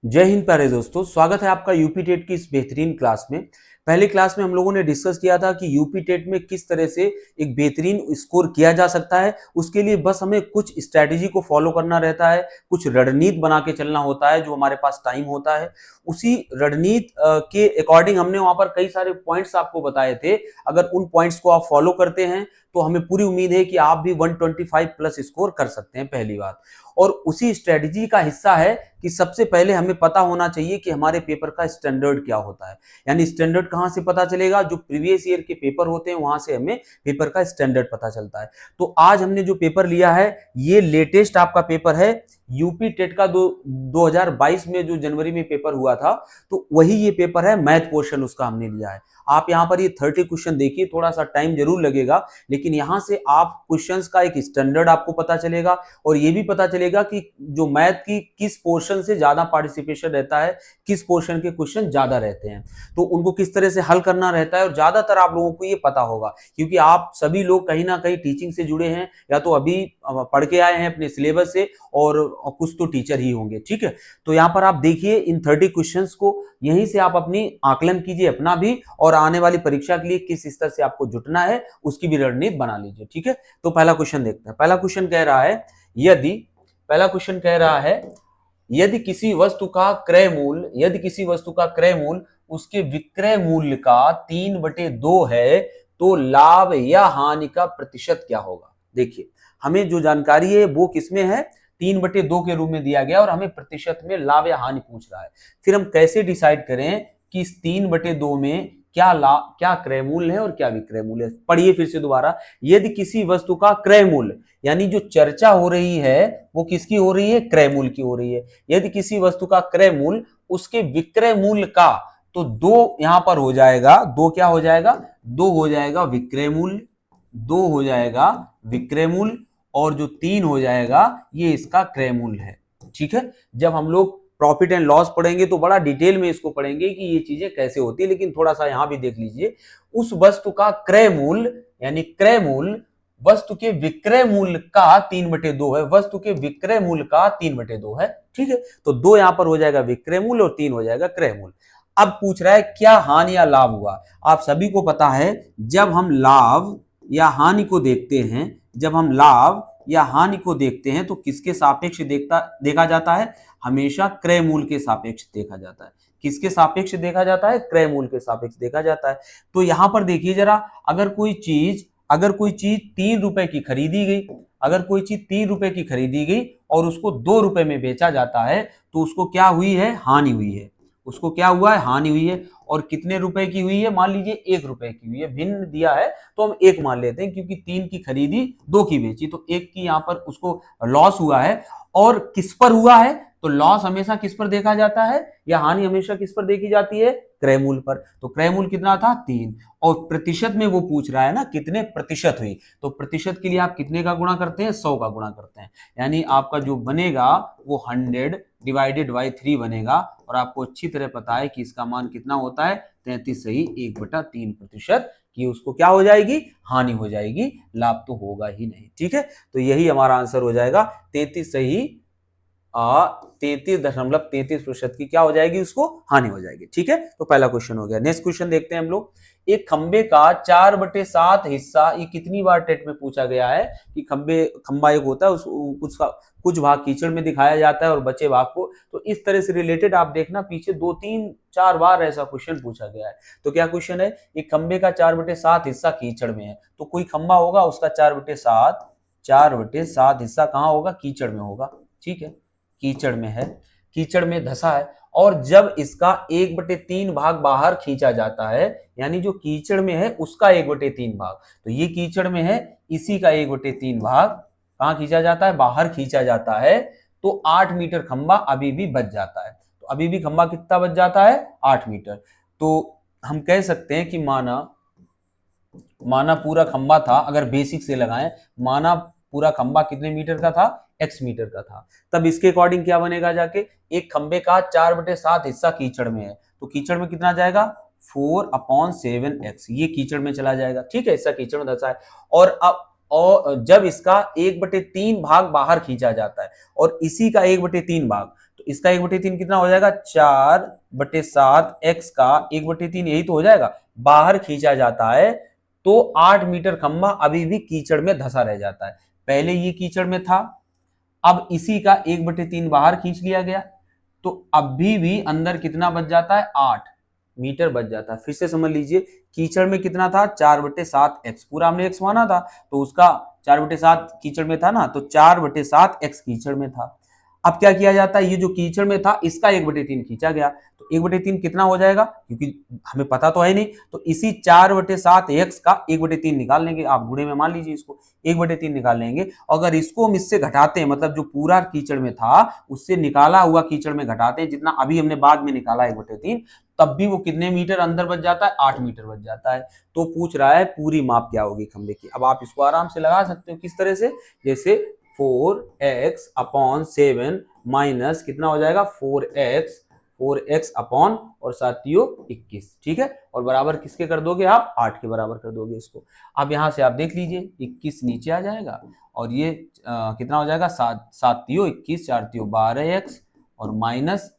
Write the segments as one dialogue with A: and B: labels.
A: जय हिंद प्यारे दोस्तों, स्वागत है आपका यूपी टेट की इस बेहतरीन क्लास में। पहली क्लास में हम लोगों ने डिस्कस किया था कि यूपी टेट में किस तरह से एक बेहतरीन स्कोर किया जा सकता है। उसके लिए बस हमें कुछ स्ट्रैटेजी को फॉलो करना रहता है, कुछ रणनीति बना के चलना होता है जो हमारे पास टाइम होता है। उसी रणनीति के अकॉर्डिंग हमने वहां पर कई सारे पॉइंट्स आपको बताए थे। अगर उन पॉइंट्स को आप फॉलो करते हैं तो हमें पूरी उम्मीद है कि आप भी 125 प्लस स्कोर कर सकते हैं, पहली बात। और उसी स्ट्रेटजी का हिस्सा है कि सबसे पहले हमें पता होना चाहिए कि हमारे पेपर का स्टैंडर्ड क्या होता है। यानी स्टैंडर्ड कहां से पता चलेगा? जो प्रीवियस ईयर के पेपर होते हैं वहां से हमें पेपर का स्टैंडर्ड पता चलता है। तो आज हमने जो पेपर लिया है ये लेटेस्ट आपका पेपर है यूपी टेट का 2022 में जो जनवरी में पेपर हुआ था, तो वही ये पेपर है, मैथ पोर्शन उसका हमने लिया है। आप यहां पर ये 30 क्वेश्चन देखिए, थोड़ा सा टाइम जरूर लगेगा, लेकिन यहां से आप क्वेश्चंस का एक स्टैंडर्ड आपको पता चलेगा और ये भी पता चलेगा कि जो मैथ की किस पोर्शन से ज्यादा पार्टिसिपेशन रहता है, किस पोर्शन के क्वेश्चन ज्यादा रहते हैं, तो उनको किस तरह से हल करना रहता है। और ज्यादातर आप लोगों को ये पता होगा क्योंकि आप सभी लोग कहीं ना कहीं टीचिंग से जुड़े हैं, या तो अभी पढ़ के आए हैं अपने सिलेबस से और कुछ तो टीचर ही होंगे। ठीक है, तो यहाँ पर आप देखिए इन 30 क्वेश्चंस को, यहीं से आप अपनी आकलन कीजिए अपना भी, और आने वाली परीक्षा के लिए किस स्तर से आपको जुटना है उसकी भी रणनीति बना लीजिए। ठीक है, तो पहला क्वेश्चन देखते हैं। पहला क्वेश्चन कह रहा है यदि पहला क्वेश्चन कह रहा है यदि किसी वस्तु का क्रय मूल्य उसके विक्रय मूल्य का 3/2 है तो लाभ या हानि का प्रतिशत क्या होगा। देखिए, हमें जो जानकारी है वो किसमें है? 3/2 के रूप में दिया गया और हमें प्रतिशत में लाभ या हानि पूछ रहा है। फिर हम कैसे डिसाइड करें कि इस 3/2 में क्या लाभ, क्या क्रय मूल्य है और क्या विक्रय मूल्य है। पढ़िए फिर से दोबारा। यदि किसी वस्तु का क्रय मूल्य, यानी जो चर्चा हो रही है वो किसकी हो रही है? क्रय मूल्य की हो रही है। यदि किसी वस्तु का क्रय मूल्य उसके विक्रय मूल्य का, तो 2 यहां पर हो जाएगा, 2 क्या हो जाएगा? 2 हो जाएगा विक्रय मूल्य, 2 हो जाएगा विक्रय मूल्य, और जो 3 हो जाएगा ये इसका क्रय मूल्य है। ठीक है, जब हम लोग प्रॉफिट एंड लॉस पढ़ेंगे तो बड़ा डिटेल में इसको पढ़ेंगे कि ये चीजें कैसे होती है, लेकिन थोड़ा सा यहां भी देख लीजिए। उस वस्तु का क्रय मूल्य, यानी क्रय मूल्य वस्तु के विक्रय मूल्य का 3/2 है, वस्तु के विक्रय मूल्य का 3/2 है। ठीक है, तो 2 यहां पर हो जाएगा विक्रय मूल्य और 3 हो जाएगा क्रय मूल्य। अब पूछ रहा है क्या हानि या लाभ हुआ। आप सभी को पता है जब हम लाभ या हानि को देखते हैं, तो किसके सापेक्ष देखा जाता है? हमेशा क्रय मूल्य के सापेक्ष देखा जाता है। किसके सापेक्ष देखा जाता है? क्रय मूल्य के सापेक्ष देखा जाता है। तो यहां पर देखिए जरा, अगर कोई चीज 3 रुपए की खरीदी गई, और उसको 2 रुपए में बेचा जाता है, तो उसको क्या हुई है? हानि हुई है। उसको क्या हुआ है? हानि हुई है। और कितने रुपए की हुई है? मान लीजिए 1 रुपए की हुई है। भिन्न दिया है तो हम 1 मान लेते हैं, क्योंकि 3 की खरीदी 2 की बेची, तो 1 की यहां पर उसको लॉस हुआ है। और किस पर हुआ है? तो लॉस हमेशा किस पर देखा जाता है, या हानि हमेशा किस पर देखी जाती है? क्रय मूल्य पर। तो क्रय मूल्य कितना था? 3। और प्रतिशत में वो पूछ रहा है ना कितने प्रतिशत हुई, तो प्रतिशत के लिए आप कितने का गुणा करते हैं? 100 का गुणा करते हैं। यानी आपका जो बनेगा वो 100 डिवाइडेड बाई 3 बनेगा, और आपको अच्छी तरह पता है कि इसका मान कितना होता है? 33 सही 1/3% की उसको क्या हो जाएगी? हानि हो जाएगी, लाभ तो होगा ही नहीं। ठीक है, तो यही हमारा आंसर हो जाएगा 33 सही 33.33% की क्या हो जाएगी? उसको हानि हो जाएगी। ठीक है, तो पहला क्वेश्चन हो गया। नेक्स्ट क्वेश्चन देखते हैं हम लोग। एक खंबे का 4/7 हिस्सा, ये कितनी बार टेट में पूछा गया है कि खंबा एक होता है, उसका कुछ भाग कीचड़ में दिखाया जाता है और बचे भाग को, तो इस तरह से रिलेटेड आप देखना पीछे 2-3-4 बार ऐसा क्वेश्चन पूछा गया है। तो क्या क्वेश्चन है? एक खंबे का 4/7 हिस्सा कीचड़ में है, तो कोई खंबा होगा उसका 4/7 हिस्सा कहां होगा? कीचड़ में होगा। ठीक है, कीचड़ में है, कीचड़ में धंसा है, और जब इसका 1/3 भाग बाहर खींचा जाता है, यानी जो कीचड़ में है उसका 1/3 भाग, तो ये कीचड़ में है, इसी का 1/3 भाग कहां खींचा जाता है? बाहर खींचा जाता है, तो 8 मीटर खंबा अभी भी बच जाता है। तो अभी भी खंबा कितना बच जाता है? 8 मीटर। तो हम कह सकते हैं कि माना पूरा खंबा था, अगर बेसिक से लगाएं, माना पूरा खंबा कितने मीटर का था? x मीटर का था। तब इसके अकॉर्डिंग क्या बनेगा जाके? एक खंबे का 4/7 हिस्सा कीचड़ में है, तो कीचड़ में कितना जाएगा? 4/7x, ये कीचड़ में चला जाएगा। ठीक है, हिस्सा कीचड़ में धंसा है, और जब इसका 1/3 भाग बाहर खींचा जाता है और इसी का 1/3 भाग, तो तो इसका 1/3 कितना हो जाएगा, 4/7 x का 1/3, यही तो हो जाएगा। बाहर खींचा जाता है तो 8 मीटर खंभा अभी भी कीचड़ में धंसा रह जाता है। पहले ये कीचड़ में था, अब इसी का 1/3 बाहर खींच लिया गया, तो अभी भी अंदर कितना बच जाता है, 8 मीटर बच जाता है। फिर से समझ लीजिए, कीचड़ में कितना था, 4/7 x, पूरा हमने x माना था तो उसका 4/7 कीचड़ में था ना, तो 4/7 x कीचड़ में था। अब क्या किया जाता है, ये जो कीचड़ में था इसका 1/3 खींचा गया, तो 1/3 कितना हो जाएगा, क्योंकि हमें पता तो है नहीं, तो इसी 4/7 x का 1/3 निकाल लेंगे। आप गुणे में मान लीजिए इसको, 1/3 निकाल लेंगे। अगर इसको हम इससे घटाते हैं, मतलब जो पूरा कीचड़ में था उससे निकाला हुआ कीचड़ में घटाते हैं, जितना अभी हमने बाद में निकाला 1/3, तब भी वो कितने मीटर अंदर बच जाता है, 8 मीटर बच जाता है। तो पूछ रहा है पूरी माप क्या होगी खंबे की। अब आप इसको आराम से लगा सकते हो, किस तरह से, जैसे 4x/7 माइनस कितना हो जाएगा, 4x अपॉन और साथियों 21, ठीक है, और बराबर किसके कर दोगे आप, 8 के बराबर कर दोगे इसको। अब यहां से आप देख लीजिए, 21 नीचे आ जाएगा और ये कितना हो जाएगा, 7×3 21, 4×3 12x और minus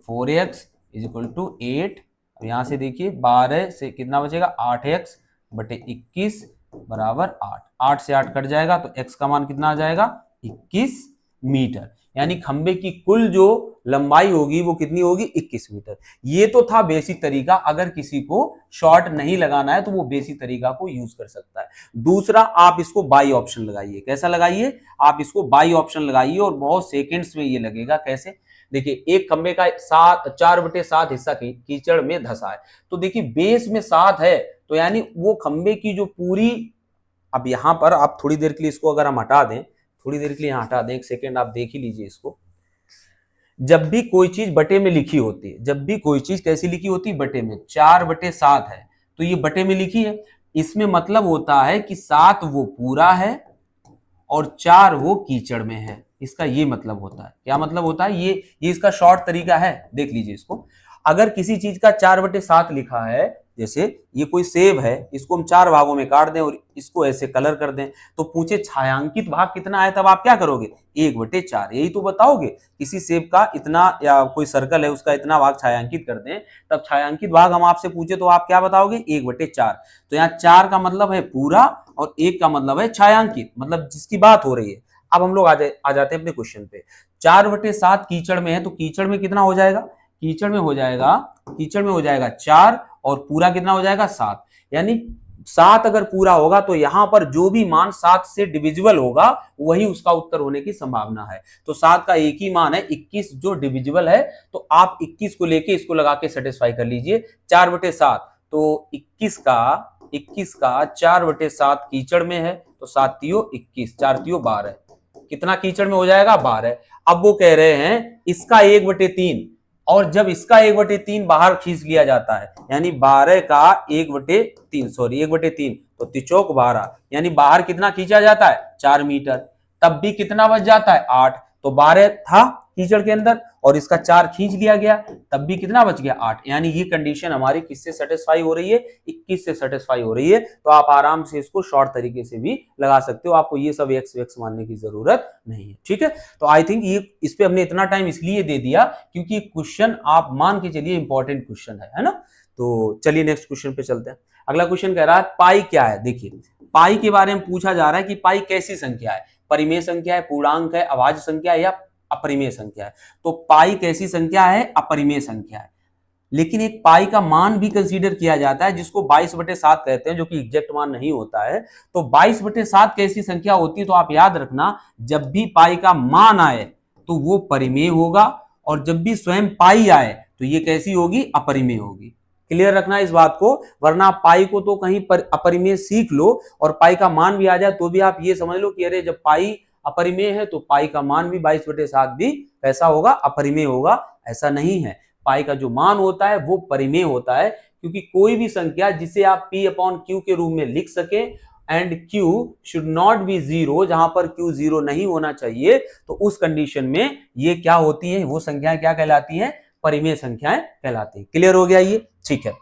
A: 4x is equal to 8। अब यहां से देखिए 12 से कितना बचेगा, 8x/21 बराबर 8, 8 से 8 कट जाएगा तो x का मान कितना आ जाएगा, 21 मीटर। यानी खंबे की कुल जो लंबाई होगी वो कितनी होगी, 21 मीटर। ये तो था बेसिक तरीका, अगर किसी को शॉर्ट नहीं लगाना है तो वो बेसिक तरीका को यूज कर सकता है। दूसरा, आप इसको बाई ऑप्शन लगाइए। कैसा लगाइए, आप इसको बाई ऑप्शन लगाइए और बहुत सेकेंड्स में ये लगेगा। कैसे, देखिए एक खंबे का 4/7 हिस्सा कीचड़ में धंसा है, तो देखिए बेस में 7 है, तो यानी वो खंबे की जो पूरी, अब यहां पर आप थोड़ी देर के लिए इसको अगर हम हटा दें, थोड़ी देर के लिए यहां हटा दें, एक सेकेंड आप देख ही लीजिए इसको। जब भी कोई चीज बटे में लिखी होती है, जब भी कोई चीज कैसी लिखी होती है, बटे में, 4/7 है तो ये बटे में लिखी है, इसमें मतलब होता है कि 7 वो पूरा है और 4 वो कीचड़ में है। इसका ये मतलब होता है। क्या मतलब होता है, ये इसका शॉर्ट तरीका है, देख लीजिए इसको। अगर किसी चीज का 4/7 लिखा है, जैसे ये कोई सेब है, इसको हम 4 भागों में काट दें और इसको ऐसे कलर कर दें, तो पूछे छायांकित भाग कितना है, तब आप क्या करोगे, 1/4, यही तो बताओगे। किसी सेब का इतना, या कोई सर्कल है उसका इतना भाग छायांकित कर दें, तब छायांकित भाग हम आपसे पूछे तो आप क्या बताओगे, 1/4। तो यहाँ 4 का मतलब है पूरा और 1 का मतलब है छायांकित, मतलब जिसकी बात हो रही है। अब हम लोग आ जाते हैं अपने क्वेश्चन पे। 4/7 कीचड़ में है, तो कीचड़ में कितना हो जाएगा, कीचड़ में हो जाएगा 4 और पूरा कितना हो जाएगा, 7। यानी 7 अगर पूरा होगा तो यहां पर जो भी मान 7 से डिविजिबल होगा वही उसका उत्तर होने की संभावना है। तो 7 का एक ही मान है 21 जो डिविजिबल है, तो आप 21 को लेके इसको लगा के सेटिस्फाई कर लीजिए। 4/7, तो 21 का 4/7 कीचड़ में है, तो 7×3 21, 4×3 12, कितना कीचड़ में हो जाएगा, 12। अब वो कह रहे हैं इसका 1/3, और जब इसका 1/3 बाहर खींच लिया जाता है, यानी 12 का 1/3, सॉरी 1/3, तो 3×4 12, यानी बाहर कितना खींचा जाता है, 4 मीटर, तब भी कितना बच जाता है, 8। तो 12 था कीचड़ के अंदर और इसका 4 खींच लिया गया, तब भी कितना बच गया, 8। यानी ये कंडीशन हमारी किससे सेटिस्फाई हो रही है, 21 से सेटिस्फाई हो रही है। तो आप आराम से इसको शॉर्ट तरीके से भी लगा सकते हो, आपको ये सब एक्स मानने की जरूरत नहीं है, ठीक है। तो आई थिंक ये इस पे हमने इतना टाइम इसलिए दे दिया क्योंकि क्वेश्चन आप मान के चलिए इंपॉर्टेंट क्वेश्चन है ना। तो चलिए नेक्स्ट क्वेश्चन पे चलते हैं। अगला क्वेश्चन कह रहा है पाई क्या है। देखिए पाई के बारे में पूछा जा रहा है कि पाई कैसी संख्या है, परिमेय संख्या है, पूर्णांक है, अभाज्य संख्या है या अपरिमेय संख्या है। तो पाई कैसी संख्या है, अपरिमेय संख्या है। लेकिन एक पाई का मान भी कंसीडर किया जाता है जिसको 22/7 कहते हैं, जो कि एग्जैक्ट मान नहीं होता है। तो 22/7 कैसी संख्या होती है, तो आप याद रखना जब भी पाई का मान आए तो वो परिमेय होगा, और जब भी स्वयं पाई आए तो ये कैसी होगी, अपरिमेय होगी। क्लियर रखना इस बात को, वरना पाई को तो कहीं पर अपरिमेय सीख लो और पाई का मान भी आ जाए तो भी आप ये समझ लो कि अरे जब पाई अपरिमेय है तो पाई का मान भी 22/7 भी कैसा होगा, अपरिमेय होगा। ऐसा नहीं है, पाई का जो मान होता है वो परिमेय होता है, क्योंकि कोई भी संख्या जिसे आप P/Q के रूप में लिख सके and Q should not be 0, जहां पर Q 0 नहीं होना चाहिए, तो उस कंडीशन में ये क्या होती है, वो संख्याएं क्या कहलाती हैं, परिमेय संख्याएं कहलाती हैं। क्लियर हो गया ये, ठीक है।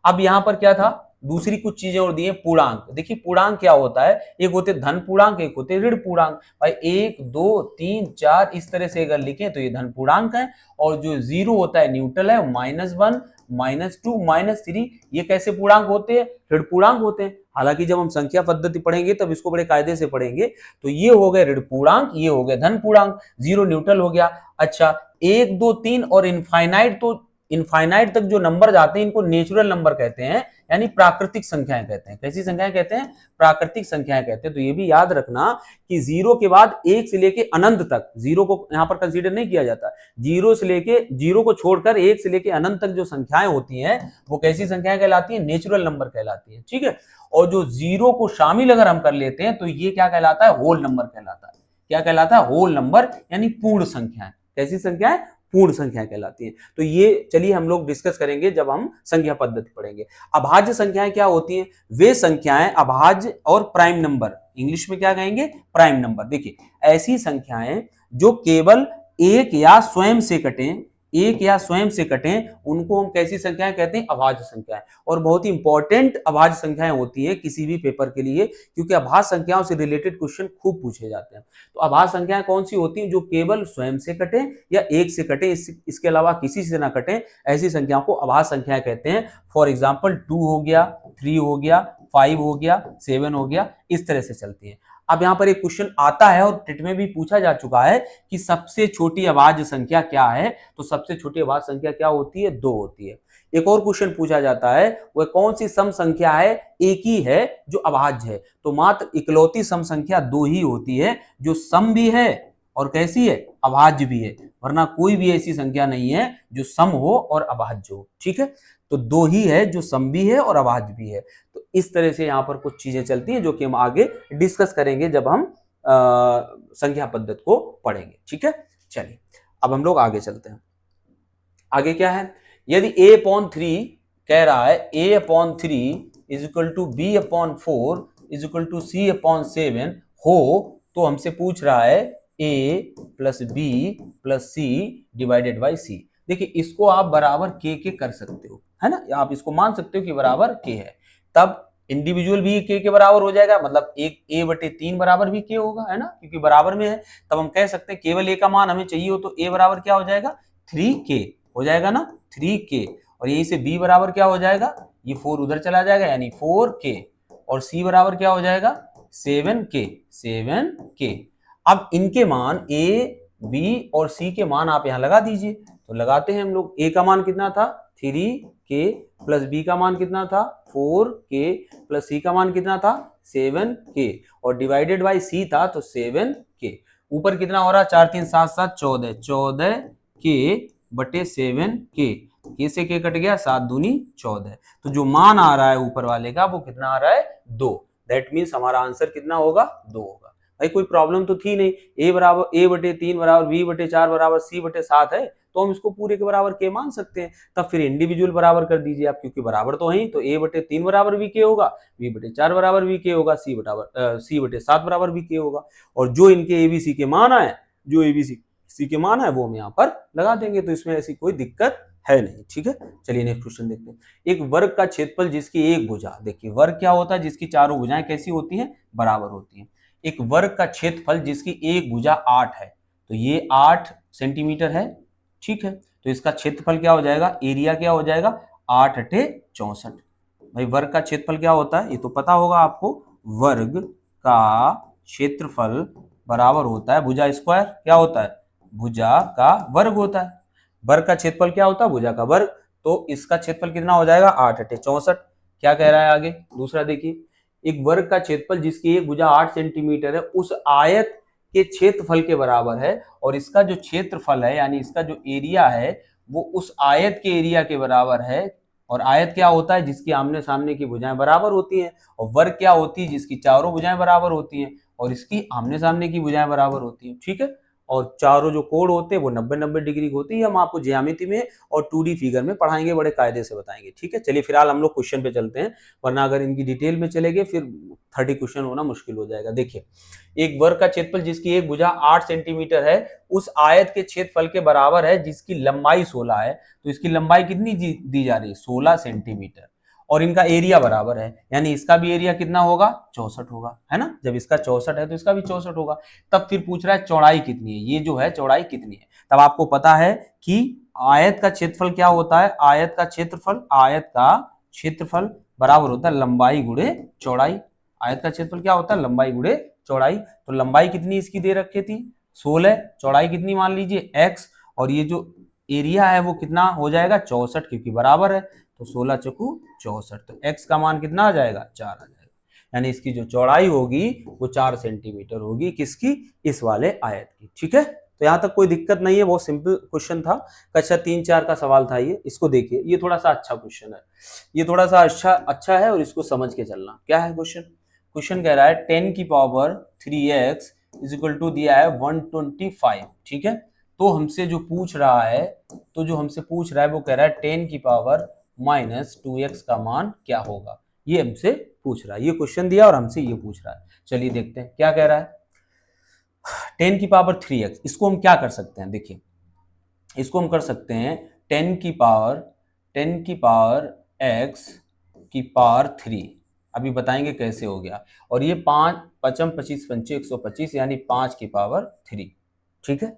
A: अब यहां पर क्या था, दूसरी कुछ चीजें और दी है, पूर्णांक। देखिए पूर्णांक क्या होता है, एक होते धन पूर्णांक, एक होते ऋण पूर्णांक। भाई 1 2 3 4 इस तरह से अगर लिखें तो ये धन पूर्णांक है, और जो जीरो होता है न्यूट्रल है, -1 -2 -3 ये कैसे पूर्णांक होते हैं, ऋण पूर्णांक होते हैं। हालांकि जब हम संख्या पद्धति पढ़ेंगे तब इसको बड़े कायदे से पढ़ेंगे। तो ये हो गए ऋण पूर्णांक, ये हो गए धन पूर्णांक, जीरो न्यूट्रल हो गया। अच्छा 1 2 3 और इनफाइनाइट, तो इनफाइनाइट तक जो नंबर जाते हैं इनको नेचुरल नंबर कहते हैं, यानी प्राकृतिक संख्याएं कहते हैं। कैसी संख्याएं कहते हैं, प्राकृतिक संख्याएं कहते हैं। तो ये भी याद रखना कि जीरो के बाद एक से लेके अनंत तक, जीरो को यहां पर कंसीडर नहीं किया जाता, जीरो से लेके, जीरो को छोड़कर एक से लेके अनंत तक जो संख्याएं होती हैं वो कैसी संख्याएं कहलाती हैं, नेचुरल नंबर कहलाती है। ठीक है, और जो जीरो को शामिल अगर हम कर लेते हैं तो ये क्या कहलाता है, होल नंबर कहलाता है। क्या कहलाता है, होल नंबर, यानी पूर्ण संख्याएं। कैसी संख्याएं, पूर्ण संख्याएं कहलाती हैं। तो ये चलिए हम लोग डिस्कस करेंगे जब हम संख्या पद्धति पढ़ेंगे। अभाज्य संख्याएं क्या होती हैं, वे संख्याएं अभाज्य और प्राइम नंबर, इंग्लिश में क्या कहेंगे, प्राइम नंबर। देखिए ऐसी संख्याएं जो केवल एक या स्वयं से कटें, एक या स्वयं से कटें, उनको हम कैसी संख्याएं कहते हैं, अभाज्य संख्याएं। और बहुत ही इंपॉर्टेंट अभाज्य संख्याएं होती है किसी भी पेपर के लिए, क्योंकि अभाज्य संख्याओं से रिलेटेड क्वेश्चन खूब पूछे जाते हैं। तो अभाज्य संख्याएं कौन सी होती हैं, जो केवल स्वयं से कटे या एक से कटे, इसके अलावा किसी से ना कटे, ऐसी संख्याओं को अभाज्य संख्याएं कहते हैं। फॉर एग्जाम्पल 2 हो गया, 3 हो गया, 5 हो गया, 7 हो गया, इस तरह से चलती है। अब यहां पर एक क्वेश्चन आता है और टेट में भी पूछा जा चुका है कि सबसे छोटी अभाज्य संख्या क्या है, तो सबसे छोटी अभाज्य संख्या क्या होती है, 2 होती है। एक और क्वेश्चन पूछा जाता है, वह कौन सी सम संख्या है, एक ही है जो अभाज्य है, तो मात्र इकलौती सम संख्या 2 ही होती है जो सम भी है और कैसी है, अभाज्य भी है, वरना कोई भी ऐसी संख्या नहीं है जो सम हो और अभाज्य हो। ठीक है, तो 2 ही है जो सम भी है और अभाज्य भी है। तो इस तरह से यहाँ पर कुछ चीजें चलती हैं जो कि हम आगे डिस्कस करेंगे जब हम संख्या पद्धति को पढ़ेंगे। ठीक है, चलिए अब हम लोग आगे चलते हैं। आगे क्या है, यदि a/3 कह रहा है a/3 is equal to b/4 is equal to c/7 हो, तो हमसे पूछ रहा है a plus b plus c divided by c। देखिए इसको आप बराबर के कर सकते हो, है ना, आप इसको मान सकते हो कि बराबर के है, तब इंडिविजुअल भी के बराबर हो जाएगा, मतलब एक a/3 बराबर भी के होगा, है ना, क्योंकि बराबर में है। तब हम कह सकते हैं केवल a का मान हमें चाहिए हो तो a बराबर क्या हो जाएगा, 3k हो जाएगा ना, 3k। और यहीं से b बराबर क्या हो जाएगा, ये 4 उधर चला जाएगा यानी 4k, और c बराबर क्या हो जाएगा, 7k। अब इनके मान a b और c के मान आप यहां लगा दीजिए, तो लगाते हैं हम लोग। a का मान कितना था, 3k, प्लस b का मान कितना था, 4k, प्लस c का मान कितना था, 7k, और डिवाइडेड बाई c था तो 7k। ऊपर कितना हो रहा है, 4 3 7 7 14, 14k बटे 7k, k से k कट गया, 7 दूनी 14। तो जो मान आ रहा है ऊपर वाले का वो कितना आ रहा है, 2। दैट मीन्स हमारा आंसर कितना होगा, 2 होगा। भाई कोई प्रॉब्लम तो थी नहीं, a/3 बराबर b/4 बराबर c/7 है, तो हम इसको पूरे के बराबर के मान सकते हैं। तब फिर इंडिविजुअल बराबर कर दीजिए आप, क्योंकि बराबर तो है ही, तो a/3 बराबर भी के होगा, b/4 बराबर भी के होगा, c/7 बराबर भी के होगा। और जो इनके abc के मान आए, जो abc के मान है वो हम यहाँ पर लगा देंगे, तो इसमें ऐसी कोई दिक्कत है नहीं। ठीक है, चलिए नेक्स्ट क्वेश्चन देखते हैं। एक वर्ग का क्षेत्रफल जिसकी एक भुजा, देखिए वर्ग क्या होता है, जिसकी चारों भुजाएं कैसी होती हैं, बराबर होती हैं। एक वर्ग का क्षेत्रफल जिसकी एक भुजा 8 है, तो ये 8 सेंटीमीटर है। ठीक है, तो इसका क्षेत्रफल क्या हो जाएगा, एरिया क्या हो जाएगा, 8 × 64। भाई वर्ग का क्षेत्रफल क्या होता है, ये तो पता होगा आपको, वर्ग का क्षेत्रफल बराबर होता है भुजा स्क्वायर, क्या होता है, भुजा का वर्ग होता है। वर्ग का क्षेत्रफल क्या होता है, भुजा का वर्ग, तो इसका क्षेत्रफल कितना हो जाएगा, 8 × 64। क्या कह रहा है आगे, दूसरा देखिए, एक वर्ग का क्षेत्रफल जिसकी एक भुजा 8 सेंटीमीटर है उस आयत के क्षेत्रफल के बराबर है, और इसका जो क्षेत्रफल है यानी इसका जो एरिया है वो उस आयत के एरिया के बराबर है। और आयत क्या होता है, जिसकी आमने सामने की भुजाएं बराबर होती हैं, और वर्ग क्या होती है, जिसकी चारों भुजाएं बराबर होती हैं और इसकी आमने सामने की भुजाएं बराबर होती हैं। ठीक है, और चारों जो कोण होते हैं वो 90-90 डिग्री होती है। हम आपको ज्यामिति में और 2D फिगर में पढ़ाएंगे, बड़े कायदे से बताएंगे। ठीक है, चलिए फिलहाल हम लोग क्वेश्चन पे चलते हैं, वरना अगर इनकी डिटेल में चलेंगे फिर 30 क्वेश्चन होना मुश्किल हो जाएगा। देखिए, एक वर्ग का क्षेत्रफल जिसकी एक भुजा 8 सेंटीमीटर है उस आयत के क्षेत्रफल के बराबर है जिसकी लंबाई 16 है, तो इसकी लंबाई कितनी दी जा रही है, 16 सेंटीमीटर। और इनका एरिया बराबर है, यानी इसका भी एरिया कितना होगा 64 होगा, है ना। जब इसका 64 है तो इसका भी 64 होगा। तब फिर पूछ रहा है चौड़ाई कितनी है, ये जो है चौड़ाई कितनी है। तब आपको पता है कि आयत का क्षेत्रफल क्या होता है, आयत का क्षेत्रफल बराबर होता है लंबाई गुणे चौड़ाई। आयत का क्षेत्रफल क्या होता है, लंबाई गुणे चौड़ाई। तो लंबाई कितनी इसकी दे रखी थी 16, चौड़ाई कितनी मान लीजिए x, और ये जो एरिया है वो कितना हो जाएगा 64, क्योंकि बराबर है। तो 16 चौकू 64, तो x का मान कितना आ जाएगा 4 आ जाएगा। यानी इसकी जो चौड़ाई होगी वो 4 सेंटीमीटर होगी, किसकी, इस वाले आयत की। ठीक है, तो यहाँ तक कोई दिक्कत नहीं है, बहुत सिंपल क्वेश्चन था, कक्षा 3-4 का सवाल था ये। इसको देखिए, ये थोड़ा सा अच्छा क्वेश्चन है, ये थोड़ा सा अच्छा है, और इसको समझ के चलना। क्या है क्वेश्चन कह रहा है 10 की power 3x is equal to दिया है 125। ठीक है, तो हमसे जो पूछ रहा है वो कह रहा है 10 की पावर -2x का मान क्या होगा, ये हमसे पूछ रहा है। ये क्वेश्चन दिया और हमसे ये पूछ रहा है। चलिए देखते हैं क्या कह रहा है। 10 की पावर 3x, इसको हम क्या कर सकते हैं, देखिए इसको हम कर सकते हैं 10 की पावर x की पावर 3। अभी बताएंगे कैसे हो गया। और ये 5 5 25 पंचे 125, यानी 5 की पावर 3। ठीक है,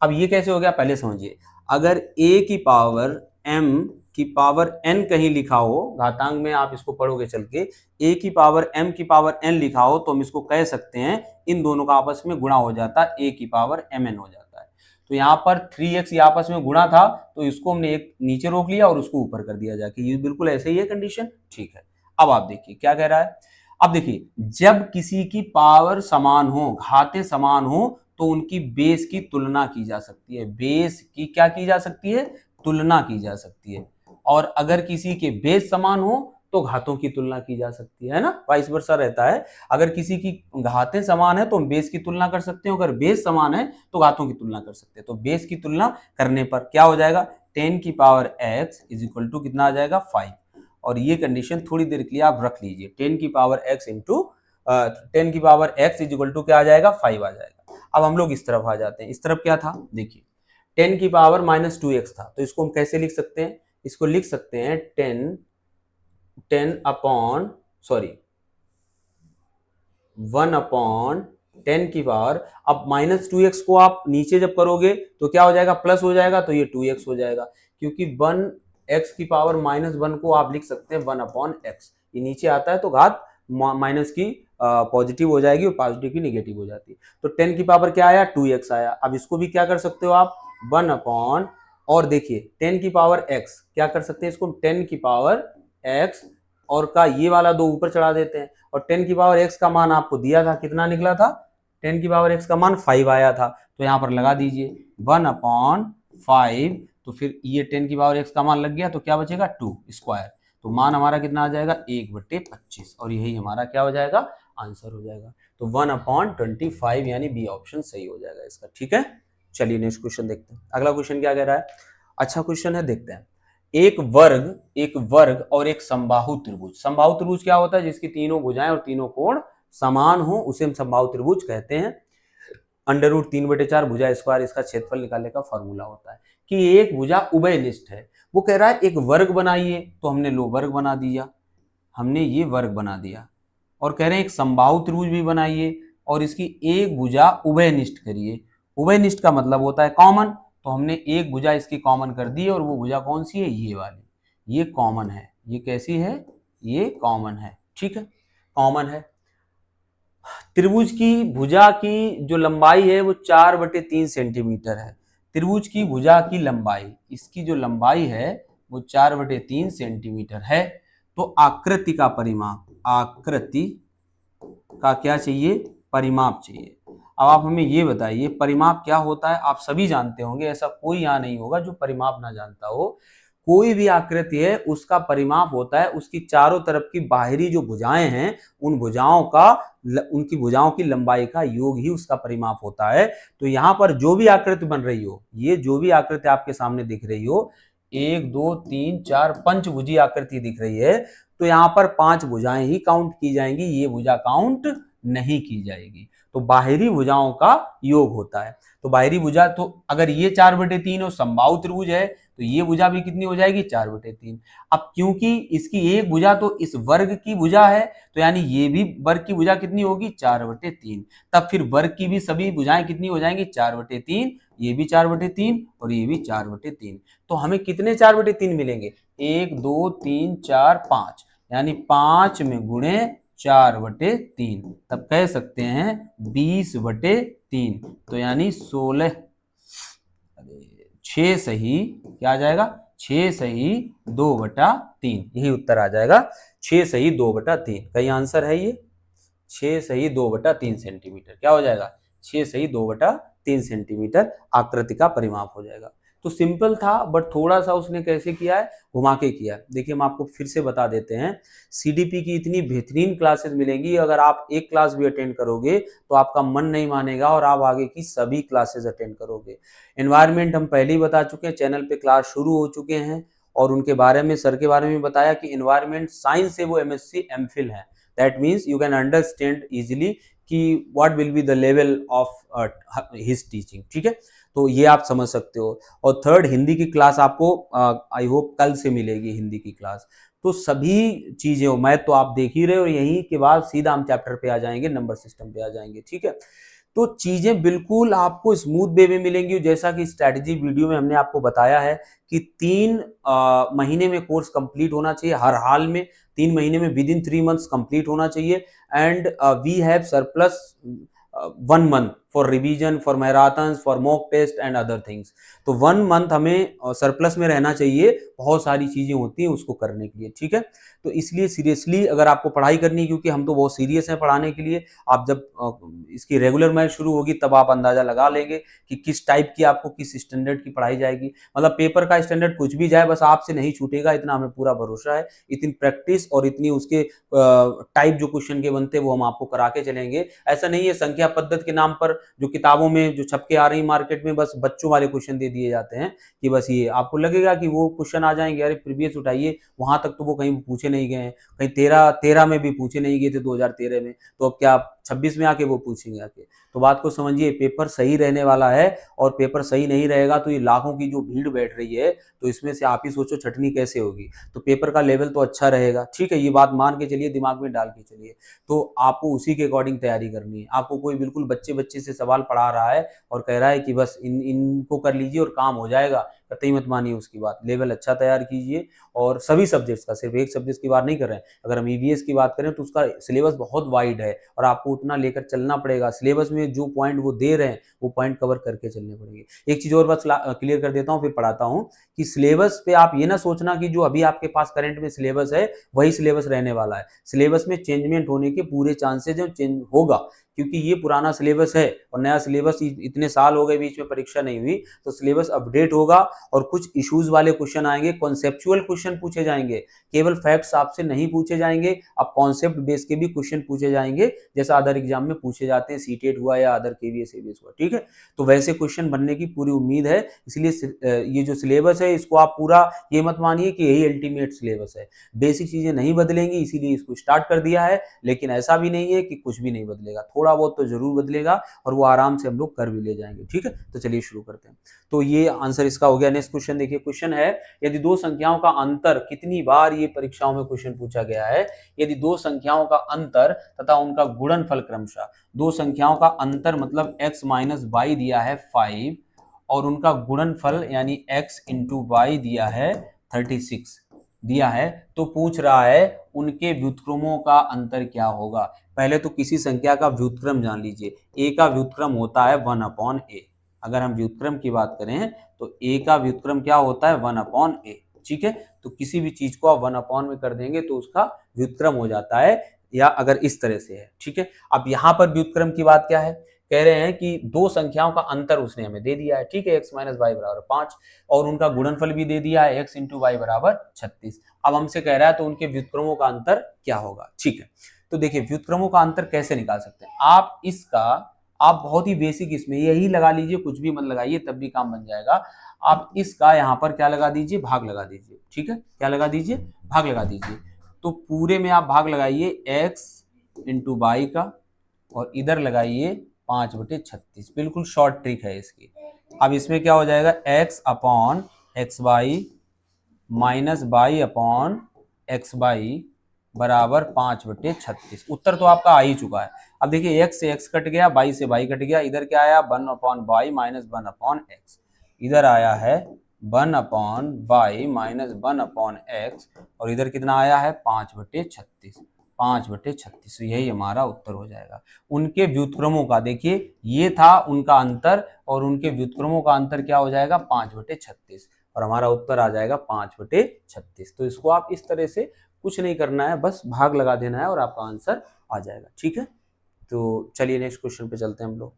A: अब ये कैसे हो गया पहले समझिए। अगर a की पावर m की पावर n कहीं लिखा हो, घातांक में आप इसको पढ़ोगे चल के, a की पावर m की पावर n लिखा हो, तो हम इसको कह सकते हैं इन दोनों का आपस में गुणा हो जाता है, a की पावर mn हो जाता है। तो यहाँ पर 3x ये आपस में गुणा था, तो इसको हमने एक नीचे रोक लिया और उसको ऊपर कर दिया जाके, ये बिल्कुल ऐसे ही है कंडीशन। ठीक है, अब आप देखिए क्या कह रहा है। अब देखिए, जब किसी की पावर समान हो, घातें समान हो, तो उनकी बेस की तुलना की जा सकती है। बेस की क्या की जा सकती है, तुलना की जा सकती है। और अगर किसी के बेस समान हो तो घातों की तुलना की जा सकती है ना, वाइस वर्सा रहता है। अगर किसी की घातें समान है तो हम बेस की तुलना कर सकते हैं, अगर बेस समान है तो घातों की तुलना कर सकते हैं। तो बेस की तुलना करने पर क्या हो जाएगा, 10 की power x is equal to कितना आ जाएगा 5। और ये कंडीशन थोड़ी देर के लिए आप रख लीजिए, 10 की पावर x इंटू 10 की power x is equal to क्या आ जाएगा 5 आ जाएगा। अब हम लोग इस तरफ आ जाते हैं। इस तरफ क्या था, देखिए 10 की पावर -2x था, तो इसको हम कैसे लिख सकते हैं, इसको लिख सकते हैं 1/10 की पावर। अब -2x को आप नीचे जब करोगे तो क्या हो जाएगा, प्लस हो जाएगा, तो ये 2x हो जाएगा, क्योंकि 1x की पावर -1 को आप लिख सकते हैं 1/x। ये नीचे आता है तो घात माइनस की पॉजिटिव हो जाएगी और पॉजिटिव की निगेटिव हो जाती है। तो 10 की पावर क्या आया 2x आया। अब इसको भी क्या कर सकते हो आप 1/, और देखिए 10 की पावर x क्या कर सकते हैं, इसको 10 की पावर x और का ये वाला 2 ऊपर चढ़ा देते हैं। और 10 की पावर x का मान आपको दिया था, कितना निकला था, 10 की पावर x का मान 5 आया था। तो यहाँ पर लगा दीजिए 1/5, तो फिर ये 10 की पावर x का मान लग गया, तो क्या बचेगा 2 स्क्वायर। तो मान हमारा कितना आ जाएगा 1/25, और यही हमारा क्या हो जाएगा, आंसर हो जाएगा। तो 1/25 यानी बी ऑप्शन सही हो जाएगा इसका। ठीक है, चलिए नेक्स्ट क्वेश्चन देखते हैं। अगला क्वेश्चन क्या कह रहा है, अच्छा क्वेश्चन है, देखते हैं। एक वर्ग और एक समबाहु त्रिभुज। समबाहु त्रिभुज क्या होता है, जिसकी तीनों भुजाएं और तीनों कोण समान हो, उसे हम समबाहु त्रिभुज कहते हैं। √3/4 भुजा स्क्वायर इसका क्षेत्रफल निकालने का फॉर्मूला होता है। कि एक भुजा उभयनिष्ठ है, वो कह रहा है एक वर्ग बनाइए, तो हमने लो वर्ग बना दिया, हमने ये वर्ग बना दिया। और कह रहे हैं एक समबाहु त्रिभुज भी बनाइए और इसकी एक भुजा उभयनिष्ठ करिए। उभयनिष्ठ का मतलब होता है कॉमन, तो हमने एक भुजा इसकी कॉमन कर दी, और वो भुजा कौन सी है, ये वाली, ये कॉमन है। ये कैसी है, ये कॉमन है। ठीक है, कॉमन है। त्रिभुज की भुजा की जो लंबाई है वो 4/3 सेंटीमीटर है। त्रिभुज की भुजा की लंबाई, इसकी जो लंबाई है वो 4/3 सेंटीमीटर है। तो आकृति का परिमाप, आकृति का क्या चाहिए, परिमाप चाहिए। अब आप हमें ये बताइए परिमाप क्या होता है, आप सभी जानते होंगे, ऐसा कोई यहाँ नहीं होगा जो परिमाप ना जानता हो। कोई भी आकृति है उसका परिमाप होता है उसकी चारों तरफ की बाहरी जो भुजाएं हैं, उन भुजाओं का, उनकी भुजाओं की लंबाई का योग ही उसका परिमाप होता है। तो यहाँ पर जो भी आकृति बन रही हो, ये जो भी आकृति आपके सामने दिख रही हो, 1 2 3 4 पंचभुजी आकृति दिख रही है, तो यहाँ पर 5 भुजाएं ही काउंट की जाएंगी, ये भुजा काउंट नहीं की जाएगी। तो बाहरी भुजाओं का योग होता है। तो बाहरी भुजा, तो अगर ये 4/3 और समबाहु त्रिभुज है तो ये भुजा भी कितनी हो जाएगी, 4/3। अब क्योंकि इसकी एक भुजा तो इस वर्ग की भुजा है, तो यानी ये भी वर्ग की भुजा कितनी होगी, 4/3। तब फिर वर्ग की भी सभी भुजाएं कितनी हो जाएंगी, 4/3, ये भी 4/3 और ये भी 4/3। तो हमें कितने 4/3 मिलेंगे, 1 2 3 4 5, यानी 5 में गुणे 4/3, तब कह सकते हैं 20/3। तो यानी 16, 6 सही क्या आ जाएगा, 6 सही 2/3, यही उत्तर आ जाएगा, 6 सही 2/3। कहीं आंसर है ये, 6 सही 2/3 सेंटीमीटर क्या हो जाएगा, 6 सही 2/3 सेंटीमीटर आकृति का परिमाप हो जाएगा। तो सिंपल था, बट थोड़ा सा उसने कैसे किया है, घुमा के किया है। देखिए हम आपको फिर से बता देते हैं, सीडीपी की इतनी बेहतरीन क्लासेस मिलेंगी, अगर आप एक क्लास भी अटेंड करोगे तो आपका मन नहीं मानेगा और आप आगे की सभी क्लासेस अटेंड करोगे। एनवायरमेंट हम पहले ही बता चुके हैं, चैनल पे क्लास शुरू हो चुके हैं, और उनके बारे में, सर के बारे में बताया कि एनवायरमेंट साइंस से वो एमएससी एमफिल है। That means you can understand easily कि what will be the level of his teaching, ठीक है। तो ये आप समझ सकते हो। और थर्ड, हिंदी की क्लास आपको आई होप कल से मिलेगी, हिंदी की क्लास। तो सभी चीजें हो, मैथ तो आप देख ही रहे हो, यहीं के बाद सीधा हम चैप्टर पे आ जाएंगे, नंबर सिस्टम पे आ जाएंगे, ठीक है। तो चीजें बिल्कुल आपको स्मूथ वे में मिलेंगी, जैसा कि स्ट्रैटेजी वीडियो में हमने आपको बताया है कि 3 महीने में कोर्स कंप्लीट होना चाहिए, हर हाल में 3 महीने में, विद इन 3 मंथ्स कंप्लीट होना चाहिए। And we have surplus 1 month for revision, for marathon, for mock test and other things. तो 1 मंथ हमें सरप्लस में रहना चाहिए, बहुत सारी चीजें होती हैं उसको करने के लिए, ठीक है। तो इसलिए सीरियसली अगर आपको पढ़ाई करनी है, क्योंकि हम तो बहुत सीरियस हैं पढ़ाने के लिए, आप जब इसकी रेगुलर मैच शुरू होगी तब आप अंदाजा लगा लेंगे कि किस टाइप की आपको, किस स्टैंडर्ड की पढ़ाई जाएगी। मतलब पेपर का स्टैंडर्ड कुछ भी जाए, बस आपसे नहीं छूटेगा, इतना हमें पूरा भरोसा है। इतनी प्रैक्टिस और इतनी उसके टाइप जो क्वेश्चन के बनते हैं वो हम आपको करा के चलेंगे। ऐसा नहीं है संख्या पद्धति के नाम पर जो किताबों में जो छप के आ रही मार्केट में, बस बच्चों वाले क्वेश्चन दे दिए जाते हैं कि बस ये आपको लगेगा कि वो क्वेश्चन आ जाएंगे, अरे प्रीवियस उठाइए, वहां तक तो वो कहीं पूछे नहीं गए हैं, कहीं 13 में भी पूछे नहीं गए थे 2013 में, तो अब क्या 26 में आके वो पूछेंगे आके। तो बात को समझिए, पेपर सही रहने वाला है, और पेपर सही नहीं रहेगा तो ये लाखों की जो भीड़ बैठ रही है, तो इसमें से आप ही सोचो छटनी कैसे होगी। तो पेपर का लेवल तो अच्छा रहेगा, ठीक है, ये बात मान के चलिए, दिमाग में डाल के चलिए। तो आपको उसी के अकॉर्डिंग तैयारी करनी है। आपको कोई बिल्कुल बच्चे बच्चे से सवाल पढ़ा रहा है और कह रहा है कि बस इनको कर लीजिए और काम हो जाएगा, कतई मत मानिए उसकी बात। लेवल अच्छा तैयार कीजिए, और सभी सब्जेक्ट्स का, सिर्फ एक सब्जेक्ट की बात नहीं कर रहे हैं। अगर हम ईवीएस की बात करें तो उसका सिलेबस बहुत वाइड है, और आपको उतना लेकर चलना पड़ेगा। सिलेबस में जो पॉइंट वो दे रहे हैं वो पॉइंट कवर करके चलने पड़ेंगे। एक चीज और बस क्लियर कर देता हूँ, फिर पढ़ाता हूँ, कि सिलेबस पे आप ये ना सोचना कि जो अभी आपके पास करंट में सिलेबस है वही सिलेबस रहने वाला है। सिलेबस में चेंजमेंट होने के पूरे चांसेज है, चेंज होगा, क्योंकि ये पुराना सिलेबस है और नया सिलेबस, इतने साल हो गए बीच में परीक्षा नहीं हुई, तो सिलेबस अपडेट होगा, और कुछ इश्यूज वाले क्वेश्चन आएंगे, कॉन्सेप्चुअल क्वेश्चन पूछे जाएंगे, केवल फैक्ट्स आपसे नहीं पूछे जाएंगे, अब कॉन्सेप्ट बेस के भी क्वेश्चन पूछे जाएंगे, जैसा अदर एग्जाम में पूछे जाते हैं, सीटेट हुआ या अदर केवीएस एवीएस हुआ, ठीक है। तो वैसे क्वेश्चन बनने की पूरी उम्मीद है। इसलिए ये जो सिलेबस है इसको आप पूरा ये मत मानिए कि यही अल्टीमेट सिलेबस है, बेसिक चीजें नहीं बदलेंगी, इसीलिए इसको स्टार्ट कर दिया है। लेकिन ऐसा भी नहीं है कि कुछ भी नहीं बदलेगा, थोड़ा बहुत तो जरूर बदलेगा, और वो आराम से हम लोग कर भी ले जाएंगे, ठीक है। तो चलिए शुरू करते हैं। तो ये आंसर इसका हो गया। नेक्स्ट क्वेश्चन देखिए, क्वेश्चन है, यदि दो संख्याओं का अंतर, कितनी बार ये परीक्षाओं में क्वेश्चन पूछा गया है, यदि दो संख्याओं का अंतर तथा उनका गुणनफल क्रमशः, दो संख्याओं का अंतर मतलब x माइनस वाई दिया है 5, और उनका गुणनफल यानी x इंटू वाई दिया है 36 दिया है, तो पूछ रहा है उनके व्युत्क्रमों का अंतर क्या होगा। पहले तो किसी संख्या का व्युत्क्रम जान लीजिए। a का व्युत्क्रम होता है 1/a। अगर हम व्युत्क्रम की बात करें तो a का व्युत्क्रम क्या होता है 1/a, ठीक है। तो किसी भी चीज को आप 1/, में कर देंगे तो उसका व्युत्क्रम हो जाता है, या अगर इस तरह से है, ठीक है। अब यहां पर व्युत्क्रम की बात क्या है, कह रहे हैं कि दो संख्याओं का अंतर उसने हमें दे दिया है, ठीक है, x माइनस वाई बराबर 5, और उनका गुणनफल भी दे दिया है x इंटू वाई बराबर 36। अब हमसे कह रहा है तो उनके व्युत्क्रमों का अंतर क्या होगा, ठीक है। तो देखिए व्युत्क्रमों का अंतर कैसे निकाल सकते हैं आप, इसका आप बहुत ही बेसिक, इसमें यही लगा लीजिए, कुछ भी मत लगाइए तब भी काम बन जाएगा। आप इसका यहाँ पर क्या लगा दीजिए, भाग लगा दीजिए, ठीक है, क्या लगा दीजिए, भाग लगा दीजिए। तो पूरे में आप भाग लगाइए x इंटू वाई का, और इधर लगाइए 5/36। बिल्कुल शॉर्ट ट्रिक है इसकी। अब इसमें क्या हो जाएगा, x upon x by minus by upon x by बराबर 5/36। उत्तर तो आपका आ ही चुका है। अब देखिए x से x कट गया, बाई से बाई कट गया, इधर क्या आया 1/बाई माइनस 1/x, इधर आया है 1/बाई माइनस 1/x, और इधर कितना आया है 5/36। 5/36, यही हमारा उत्तर हो जाएगा। उनके व्युत्क्रमों का देखिए, ये था उनका अंतर, और उनके व्युत्क्रमों का अंतर क्या हो जाएगा 5/36, और हमारा उत्तर आ जाएगा 5/36। तो इसको आप इस तरह से कुछ नहीं करना है, बस भाग लगा देना है और आपका आंसर आ जाएगा। ठीक है, तो चलिए नेक्स्ट क्वेश्चन पे चलते हैं हम लोग।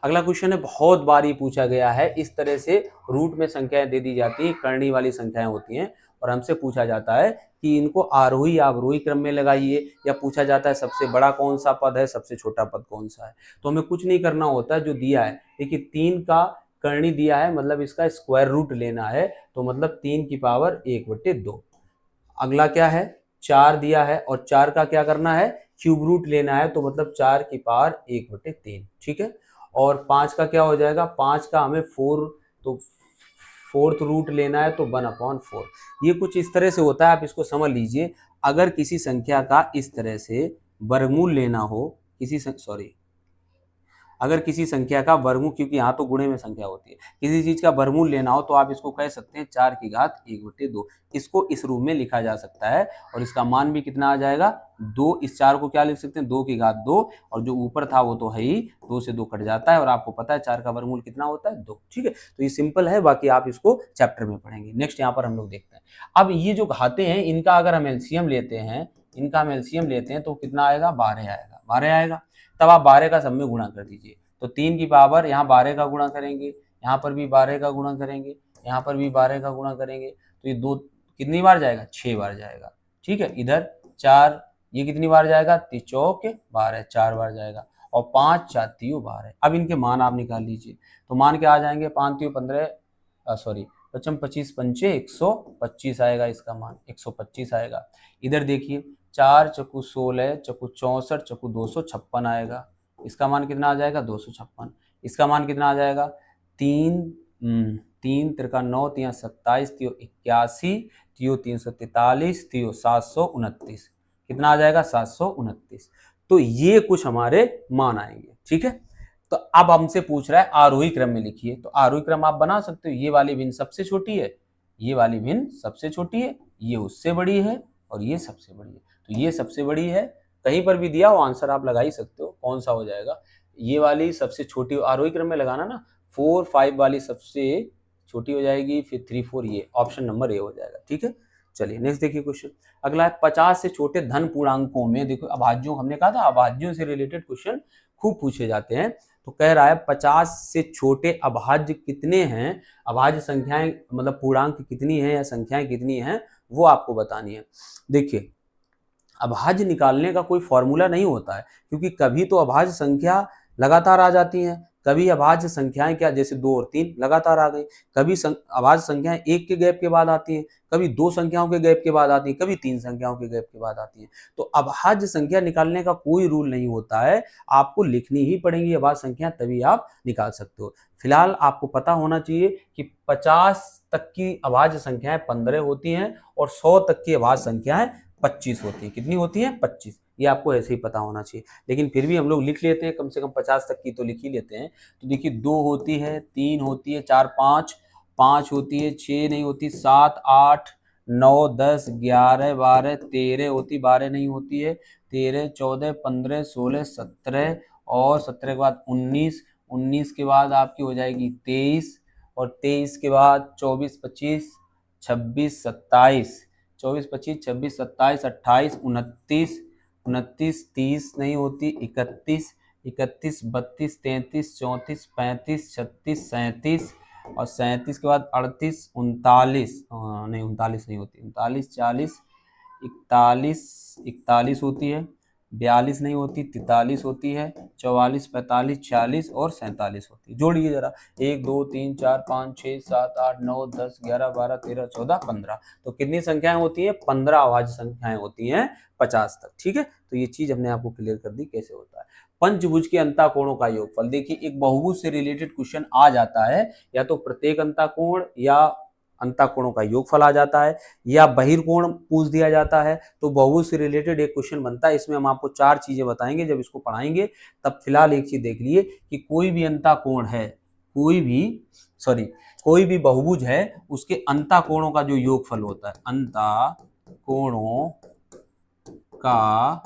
A: अगला क्वेश्चन है, बहुत बार ये पूछा गया है, इस तरह से रूट में संख्याएं दे दी जाती है, करनी वाली संख्याएं होती हैं, और हमसे पूछा जाता है कि इनको आरोही या अवरोही क्रम में लगाइए, या पूछा जाता है सबसे बड़ा कौन सा पद है, सबसे छोटा पद कौन सा है। तो हमें कुछ नहीं करना होता है, जो दिया है देखिए 3 का करनी दिया है, मतलब इसका स्क्वायर रूट लेना है, तो मतलब 3 की पावर 1/2। अगला क्या है, 4 दिया है और 4 का क्या करना है, क्यूब रूट लेना है, तो मतलब 4 की पावर 1/3। ठीक है, और 5 का क्या हो जाएगा, 5 का हमें 4, तो फोर्थ रूट लेना है, तो 1/4। ये कुछ इस तरह से होता है, आप इसको समझ लीजिए। अगर किसी संख्या का इस तरह से वर्गमूल लेना हो, अगर किसी संख्या का वर्गमूल, क्योंकि यहाँ तो गुणे में संख्या होती है, किसी चीज का वर्गमूल लेना हो, तो आप इसको कह सकते हैं 4 की घात 1/2। इसको इस रूप में लिखा जा सकता है, और इसका मान भी कितना आ जाएगा 2। इस 4 को क्या लिख सकते हैं, 2 की घात 2, और जो ऊपर था वो तो है ही, 2 से 2 कट जाता है, और आपको पता है 4 का वर्गमूल कितना होता है 2। ठीक है, तो ये सिंपल है, बाकी आप इसको चैप्टर में पढ़ेंगे। नेक्स्ट यहाँ पर हम लोग देखते हैं, अब ये जो घाते हैं इनका अगर हम एलसीएम लेते हैं, तो कितना आएगा, 12 आएगा। 12 आएगा, तब आप 12 का सब में गुणा कर दीजिए, तो 3 की पावर यहाँ 12 का गुणा करेंगे, यहाँ पर भी 12 का गुणा करेंगे, यहाँ पर भी 12 का गुणा करेंगे, तो ये 2 कितनी बार जाएगा, 6 बार जाएगा। ठीक है, इधर 4, ये कितनी बार जाएगा, 3 चौक 12, 4 बार जाएगा, और 5 4 3 12। अब इनके मान आप निकाल लीजिए, तो मान क्या आ जाएंगे, 5 3 15, सॉरी 55 25 पंचे 125 आएगा, इसका मान 125 आएगा। इधर देखिए 4 चक्कू 16 चक्कू 64 चक्कू 256 आएगा, इसका मान कितना आ जाएगा 256। इसका मान कितना आ जाएगा, 3 3 त्रिका 9 3 27 3 81 3 343 3 729, कितना आ जाएगा 729। तो ये कुछ हमारे मान आएंगे। ठीक है, तो अब हमसे पूछ रहा है आरोही क्रम में लिखिए, तो आरोही क्रम आप बना सकते हो। ये वाली भिन्न सबसे छोटी है, ये वाली भिन्न सबसे छोटी है, ये उससे बड़ी है, और ये सबसे बड़ी है। तो ये सबसे बड़ी है, कहीं पर भी दिया हो आंसर आप लगा ही सकते हो, कौन सा हो जाएगा, ये वाली सबसे छोटी आरोही क्रम में लगाना ना, 4 5 वाली सबसे छोटी हो जाएगी, फिर 3 4, ये ऑप्शन नंबर ए हो जाएगा। ठीक है, चलिए नेक्स्ट देखिए क्वेश्चन। अगला है 50 से छोटे धन पूर्णांकों में, देखो अभाज्यों, हमने कहा था अभाज्यों से रिलेटेड क्वेश्चन खूब पूछे जाते हैं। तो कह रहा है 50 से छोटे अभाज्य कितने हैं, अभाज्य संख्याएं मतलब पूर्णांक कितनी है या संख्याएं कितनी हैं, वो आपको बतानी है। देखिए अभाज्य निकालने का कोई फॉर्मूला नहीं होता है, क्योंकि कभी तो अभाज्य संख्या लगातार आ जाती हैं, कभी अभाज्य संख्याएं क्या जैसे 2 और 3 लगातार आ गई, कभी अभाज्य संख्याएं एक के गैप के बाद आती हैं, कभी 2 संख्याओं के गैप के बाद आती हैं, कभी 3 संख्याओं के गैप के बाद आती हैं। तो अभाज्य संख्या निकालने का कोई रूल नहीं होता है, आपको लिखनी ही पड़ेंगी अभाज्य संख्या, तभी आप निकाल सकते हो। फिलहाल आपको पता होना चाहिए कि 50 तक की अभाज्य संख्याएं 15 होती हैं, और 100 तक की अभाज्य संख्याएं 25 होती है। कितनी होती है, 25। ये आपको ऐसे ही पता होना चाहिए, लेकिन फिर भी हम लोग लिख लेते हैं, कम से कम 50 तक की तो लिख ही लेते हैं। तो देखिए 2 होती है, 3 होती है, 4 5, 5 होती है, 6 नहीं होती, 7 8 9 10 11 12 13 होती, 12 नहीं होती है, 13 14 15 16 17, और 17 के बाद 19, 19 के बाद आपकी हो जाएगी 23, और 23 के बाद 24 25 26 27, 24 25 26 27 28 29, 29 30 नहीं होती, 31 31 32 33 34 35 36 37, और 37 के बाद 38 39, नहीं 39 नहीं होती, 39 40 41 41 होती है, 42 नहीं होती, 43 होती है, 44, 45, 46 और 47 होती है। जोड़िए जरा, 1 2 3 4 5 6 7 8 9 10 11 12 13 14 15। तो कितनी संख्याएं होती है? 15 अभाज्य संख्याएं होती हैं 50 तक। ठीक है, तो ये चीज हमने आपको क्लियर कर दी कैसे होता है। पंचभुज के अंतःकोणों का योगफल। देखिए, एक बहुभुज से रिलेटेड क्वेश्चन आ जाता है, या तो प्रत्येक अंतःकोण या अंतःकोणों का योगफल आ जाता है, या बहिर्कोण पूछ दिया जाता है। तो बहुभुज से रिलेटेड एक क्वेश्चन बनता है, इसमें हम आपको 4 चीजें बताएंगे। जब इसको पढ़ाएंगे तब फिलहाल एक चीज देख लिए कि कोई भी अंतःकोण है, कोई भी बहुभुज है, उसके अंतःकोणों का जो योगफल होता है, अंतःकोणों का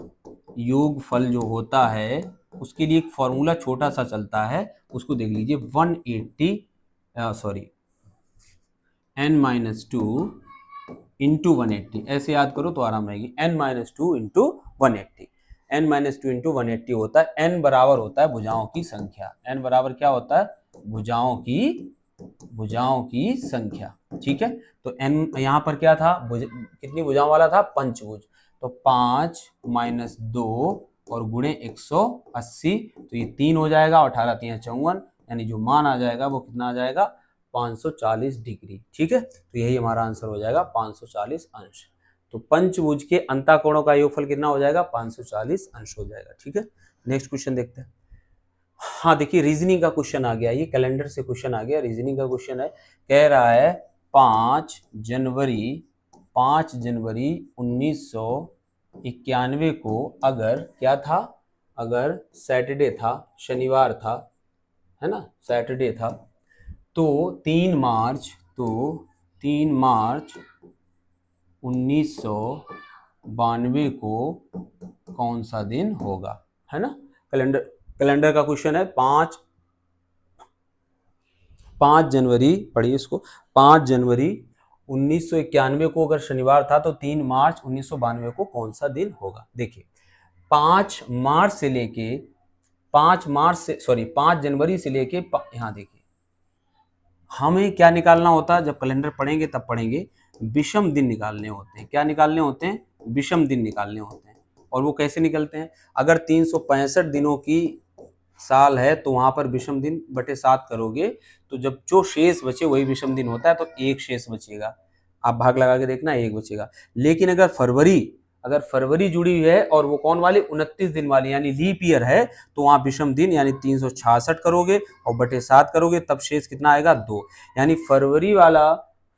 A: योगफल जो होता है, उसके लिए एक फॉर्मूला छोटा सा चलता है, उसको देख लीजिए। 180 n-2 इंटू 180, ऐसे याद करो तो आराम रहेगी। n-2 इंटू 180, n-2 इंटू 180 होता है। n बराबर होता है भुजाओं की संख्या। n बराबर क्या होता है? भुजाओं की संख्या। ठीक है, तो n यहाँ पर क्या था? कितनी भुजाओं वाला था? पंचभुज। तो 5 माइनस 2 और गुणे 180, तो ये 3 हो जाएगा, 18 3 54, यानी जो मान आ जाएगा वो कितना आ जाएगा? 540 डिग्री। ठीक है, तो यही हमारा आंसर हो जाएगा, 540 अंश। तो पंचभुज के अंतःकोणों का योगफल कितना हो जाएगा? 540 अंश हो जाएगा। ठीक है, नेक्स्ट क्वेश्चन देखते हैं। हाँ देखिए, रीजनिंग का क्वेश्चन आ गया, ये कैलेंडर से क्वेश्चन आ गया, रीजनिंग का क्वेश्चन है। कह रहा है 5 जनवरी 1991 को अगर क्या था? अगर सैटरडे था, शनिवार था, है ना, सैटरडे था, तो 3 मार्च 1992 को कौन सा दिन होगा? है ना, कैलेंडर का क्वेश्चन है। 5 जनवरी, पढ़िए इसको, 5 जनवरी 1991 को अगर शनिवार था तो 3 मार्च 1992 को कौन सा दिन होगा? देखिए, 5 जनवरी से लेके यहाँ देखिए, हमें क्या निकालना होता है? जब कैलेंडर पढ़ेंगे तब पढ़ेंगे, विषम दिन निकालने होते हैं। क्या निकालने होते हैं? विषम दिन निकालने होते हैं। और वो कैसे निकलते हैं? अगर 365 दिनों की साल है तो वहां पर विषम दिन बटे 7 करोगे, तो जब जो शेष बचे वही विषम दिन होता है, तो एक शेष बचेगा। आप भाग लगा के देखना, एक बचेगा। लेकिन अगर फरवरी जुड़ी हुई है और वो कौन वाली? 29 दिन वाली, यानी लीप ईयर है, तो वहां विषम दिन यानी 366 करोगे और बटे 7 करोगे, तब शेष कितना आएगा? 2। यानी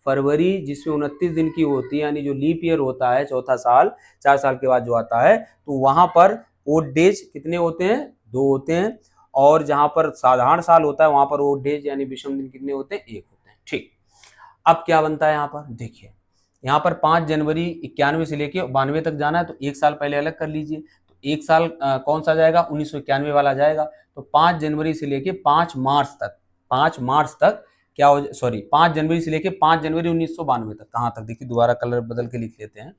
A: फरवरी जिसमें 29 दिन की होती है, यानी जो लीप ईयर होता है, चौथा साल, 4 साल के बाद जो आता है, तो वहां पर ओड डेज कितने होते हैं? 2 होते हैं। और जहां पर साधारण साल होता है वहां पर ओड डेज यानी विषम दिन कितने होते हैं? 1 होते हैं। ठीक, अब क्या बनता है यहाँ पर? देखिए, यहाँ पर 5 जनवरी 91 से लेके 92 तक जाना है, तो एक साल पहले अलग कर लीजिए। तो एक साल कौन सा जाएगा? 1991 वाला जाएगा। तो 5 जनवरी से लेके 5 मार्च तक क्या हो, 5 जनवरी से लेके 5 जनवरी 1992 तक, कहाँ तक? देखिए, दोबारा कलर बदल के लिख लेते हैं।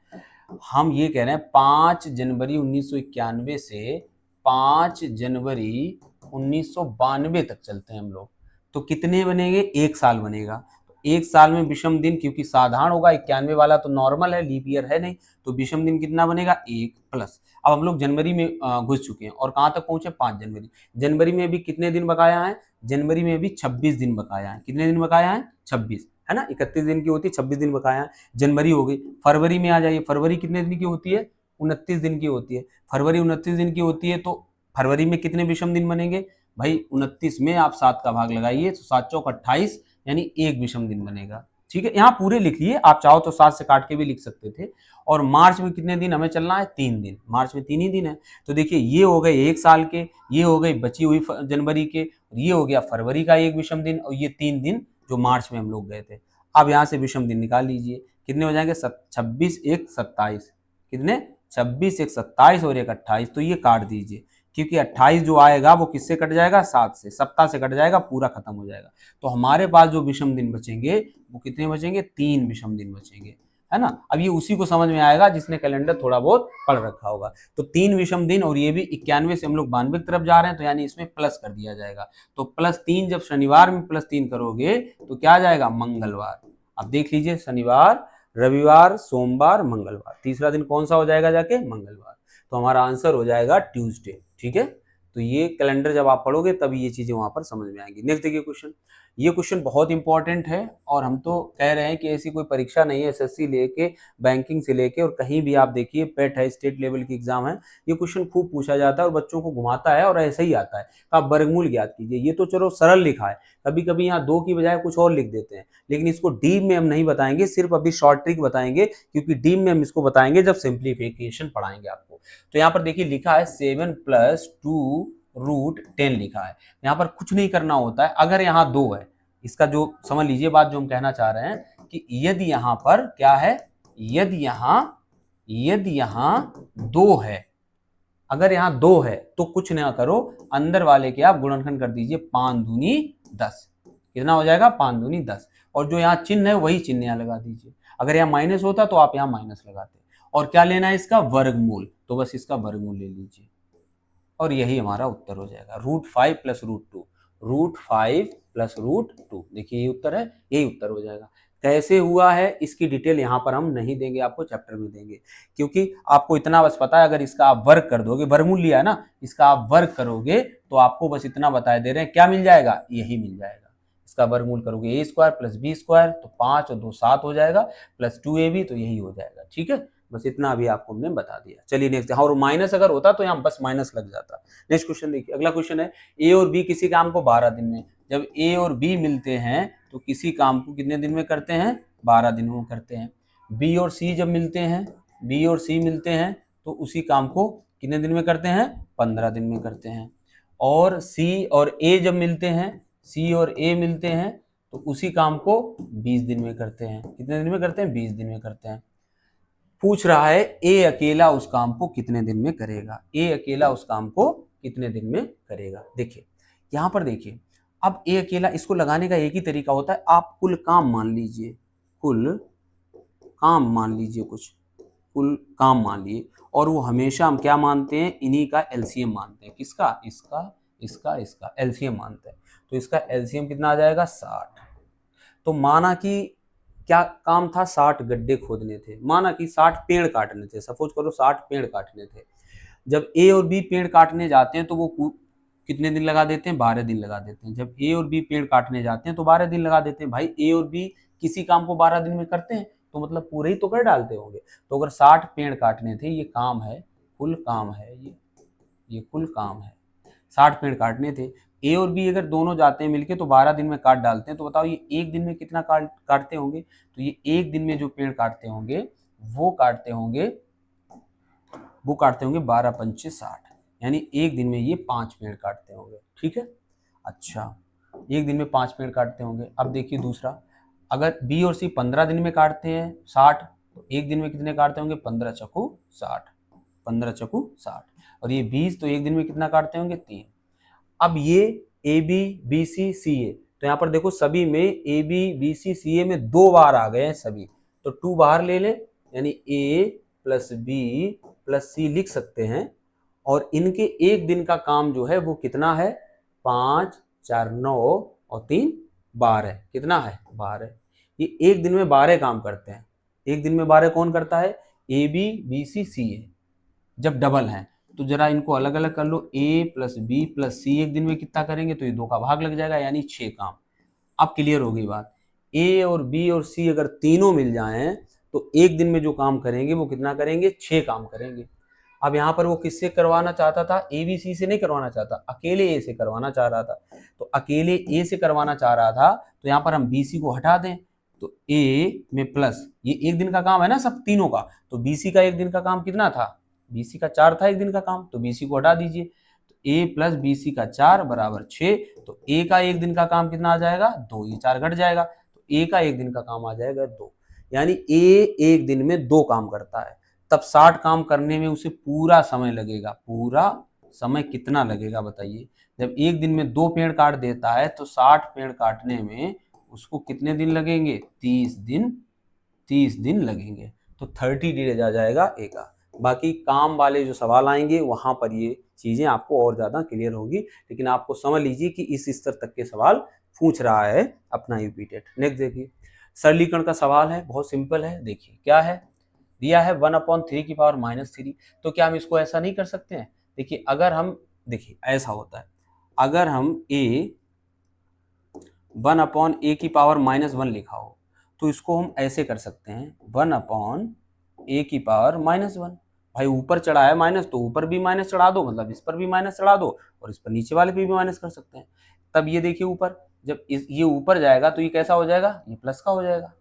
A: हम ये कह रहे हैं 5 जनवरी 1991 से 5 जनवरी 1992 तक चलते हैं हम लोग। तो कितने बनेंगे? एक साल बनेगा। एक साल में विषम दिन, क्योंकि साधारण होगा, 91 वाला तो नॉर्मल है, लीप ईयर है नहीं, तो विषम दिन कितना बनेगा? 1 प्लस। अब हम लोग जनवरी में घुस चुके हैं और कहाँ तक पहुंचे? 5 जनवरी। जनवरी में भी कितने दिन बकाया है? जनवरी में भी 26 दिन बकाया है। कितने दिन बकाया है? 26, है ना, 31 दिन की होती है, 26 दिन बकाया है। जनवरी हो गई। फरवरी में आ जाइए, फरवरी कितने दिन की होती है? 29 दिन की होती है। फरवरी 29 दिन की होती है, तो फरवरी में कितने विषम दिन बनेंगे? भाई 29 में आप 7 का भाग लगाइए, तो 7 चौक 28, यानी एक विषम दिन बनेगा। ठीक है, यहाँ पूरे लिखिए, आप चाहो तो 7 से काट के भी लिख सकते थे। और मार्च में कितने दिन हमें चलना है? 3 दिन। मार्च में 3 ही दिन है। तो देखिए, ये हो गए एक साल के, ये हो गई बची हुई जनवरी के, ये हो गया फरवरी का एक विषम दिन, और ये 3 दिन जो मार्च में हम लोग गए थे। अब यहाँ से विषम दिन निकाल लीजिए, कितने हो जाएंगे? 26 1 27, कितने? 26 1 27 और 1 28, तो ये काट दीजिए, क्योंकि 28 जो आएगा वो किससे कट जाएगा? 7 से, सप्ताह से कट जाएगा, पूरा खत्म हो जाएगा। तो हमारे पास जो विषम दिन बचेंगे वो कितने बचेंगे? 3 विषम दिन बचेंगे, है ना। अब ये उसी को समझ में आएगा जिसने कैलेंडर थोड़ा बहुत पढ़ रखा होगा। तो 3 विषम दिन, और ये भी 91 से हम लोग 92 की तरफ जा रहे हैं, तो यानी इसमें प्लस कर दिया जाएगा। तो +3, जब शनिवार में +3 करोगे तो क्या आ जाएगा? मंगलवार। अब देख लीजिए, शनिवार, रविवार, सोमवार, मंगलवार, तीसरा दिन कौन सा हो जाएगा? जाके मंगलवार। तो हमारा आंसर हो जाएगा ट्यूसडे। ठीक है, तो ये कैलेंडर जब आप पढ़ोगे तभी ये चीजें वहां पर समझ में आएंगी। नेक्स्ट देखिए क्वेश्चन, ये क्वेश्चन बहुत इंपॉर्टेंट है और हम तो कह रहे हैं कि ऐसी कोई परीक्षा नहीं है एसएससी लेके, बैंकिंग से लेके, और कहीं भी आप देखिए पेट है, स्टेट लेवल की एग्जाम है, ये क्वेश्चन खूब पूछा जाता है और बच्चों को घुमाता है और ऐसे ही आता है। आप वर्गमूल ज्ञात कीजिए, ये तो चलो सरल लिखा है, कभी कभी यहाँ 2 की बजाय कुछ और लिख देते हैं, लेकिन इसको डीप में हम नहीं बताएंगे, सिर्फ अभी शॉर्ट ट्रिक बताएंगे, क्योंकि डीप में हम इसको बताएंगे जब सिंप्लीफिकेशन पढ़ाएंगे आपको। तो यहाँ पर देखिए लिखा है 7 + 2√10 लिखा है। यहाँ पर कुछ नहीं करना होता है, अगर यहाँ 2 है, इसका जो समझ लीजिए बात जो हम कहना चाह रहे हैं कि यदि यहाँ पर क्या है, यदि यहाँ 2 है, अगर यहाँ 2 है तो कुछ ना करो, अंदर वाले के आप गुणनखंड कर दीजिए, 5 दूनी 10, कितना हो जाएगा 5 दूनी 10, और जो यहाँ चिन्ह है वही चिन्ह यहाँ लगा दीजिए। अगर यहाँ माइनस होता तो आप यहाँ माइनस लगाते, और क्या लेना है इसका वर्गमूल, तो बस इसका वर्गमूल ले लीजिए और यही हमारा उत्तर हो जाएगा, √5 + √2, √5 + √2। देखिए ये उत्तर है, यही उत्तर हो जाएगा। कैसे हुआ है इसकी डिटेल यहाँ पर हम नहीं देंगे, आपको चैप्टर में देंगे, क्योंकि आपको इतना बस पता है, अगर इसका आप वर्ग कर दोगे, वर्गमूल लिया है ना, इसका आप वर्ग करोगे तो आपको बस इतना बता दे रहे हैं, क्या मिल जाएगा, यही मिल जाएगा। इसका वर्गमूल करोगे a² + b² तो 5 और 2 7 हो जाएगा, प्लस 2ab तो यही हो जाएगा। ठीक है, बस इतना भी आपको हमने बता दिया। चलिए नेक्स्ट, और माइनस अगर होता तो यहाँ बस माइनस लग जाता। नेक्स्ट क्वेश्चन देखिए, अगला क्वेश्चन है, ए और बी किसी काम को 12 दिन में, जब ए और बी मिलते हैं तो किसी काम को कितने दिन में करते हैं, 12 दिनों में करते हैं। बी और सी जब मिलते हैं, बी और सी मिलते हैं तो उसी काम को कितने दिन में करते हैं, 15 दिन में करते हैं। और सी और ए जब मिलते हैं, सी और ए मिलते हैं तो उसी काम को 20 दिन में करते हैं। कितने दिन में करते हैं, 20 दिन में करते हैं। पूछ रहा है ए अकेला उस काम को कितने दिन में करेगा, ए अकेला उस काम को कितने दिन में करेगा। देखिए यहां पर देखिए, अब ए अकेला, इसको लगाने का एक ही तरीका होता है, आप कुल काम मान लीजिए, कुल काम मान लीजिए, कुल काम मान लिए, और वो हमेशा हम क्या मानते हैं, इन्हीं का एलसीएम मानते हैं। किसका, इसका एलसीएम मानते हैं। तो इसका एलसीएम कितना आ जाएगा, 60। तो माना कि क्या काम था, 60 गड्ढे खोदने थे, माना कि 60 पेड़ काटने थे, सपोज करो 60 पेड़ काटने थे। जब ए और बी पेड़ काटने जाते हैं तो वो कितने दिन लगा देते हैं, 12 दिन लगा देते हैं। जब ए और बी पेड़ काटने जाते हैं तो 12 दिन लगा देते हैं। भाई ए और बी किसी काम को 12 दिन में करते हैं तो मतलब पूरे ही तो कर डालते होंगे। तो अगर 60 पेड़ काटने थे, ये काम है, कुल काम है, ये कुल काम है, 60 पेड़ काटने थे। ए और बी अगर दोनों जाते हैं मिलके तो 12 दिन में काट डालते हैं, तो बताओ ये एक दिन में कितना काटते होंगे। तो ये एक दिन में जो पेड़ काटते होंगे वो काटते होंगे 12 × 5 = 60, यानी एक दिन में ये 5 पेड़ काटते होंगे। ठीक है, अच्छा एक दिन में 5 पेड़ काटते होंगे। अब देखिए दूसरा, अगर बी और सी 15 दिन में काटते हैं 60, तो एक दिन में कितने काटते होंगे, 15 × 60, 15 × 60, और ये 20, तो एक दिन में कितना काटते होंगे, 3। अब ये ए बी बी सी सी ए, तो यहाँ पर देखो सभी में ए बी बी सी सी ए में 2 बार आ गए हैं सभी, तो 2 बाहर ले ले, यानी ए + बी + सी लिख सकते हैं। और इनके एक दिन का काम जो है वो कितना है, 5 4 9 और 3 12, कितना है, 12। ये एक दिन में 12 काम करते हैं। एक दिन में 12 कौन करता है, ए बी बी सी सी ए, जब डबल है। तो जरा इनको अलग अलग कर लो, a + b + c एक दिन में कितना करेंगे, तो ये 2 का भाग लग जाएगा, यानी 6 काम। अब क्लियर हो गई बात। a और b और c अगर तीनों मिल जाएं तो एक दिन में जो काम करेंगे वो कितना करेंगे, 6 काम करेंगे। अब यहाँ पर वो किससे करवाना चाहता था, ए बी सी से नहीं करवाना चाहता, अकेले ए से करवाना चाह रहा था। तो अकेले ए से करवाना चाह रहा था, तो यहाँ पर हम बी सी को हटा दें, तो ए में प्लस, ये एक दिन का काम है ना सब तीनों का, तो बी सी का एक दिन का काम कितना था, बीसी का 4 था एक दिन का काम, तो बीसी को हटा दीजिए, तो ए + बीसी का 4 = 6, तो ए का एक दिन का काम कितना आ जाएगा, 2, ये 4 घट जाएगा, तो ए का एक दिन का काम आ जाएगा 2, यानी ए एक दिन में 2 काम करता है। तब 60 काम करने में उसे पूरा समय लगेगा। पूरा समय कितना लगेगा बताइए, जब एक दिन में 2 पेड़ काट देता है तो 60 पेड़ काटने में उसको कितने दिन लगेंगे, 30 दिन लगेंगे। तो 30 डेज आ जाएगा ए का। बाकी काम वाले जो सवाल आएंगे वहां पर ये चीजें आपको और ज्यादा क्लियर होगी, लेकिन आपको समझ लीजिए कि इस स्तर तक के सवाल पूछ रहा है अपना यूपी टेट। नेक्स्ट देखिए, सरलीकरण का सवाल है, बहुत सिंपल है। देखिए क्या है, दिया है 1/3 की पावर -3। तो क्या हम इसको ऐसा नहीं कर सकते हैं? देखिए अगर हम, देखिए ऐसा होता है, अगर हम a 1/a की पावर -1 लिखा हो तो इसको हम ऐसे कर सकते हैं 1/a की पावर -1। भाई ऊपर चढ़ा है माइनस तो ऊपर भी माइनस चढ़ा दो, मतलब इस पर भी माइनस चढ़ा दो और इस पर नीचे वाले पे भी माइनस कर सकते हैं। तब ये देखिए ऊपर, जब ये ऊपर जाएगा तो ये कैसा हो जाएगा? ये प्लस का हो जाएगा।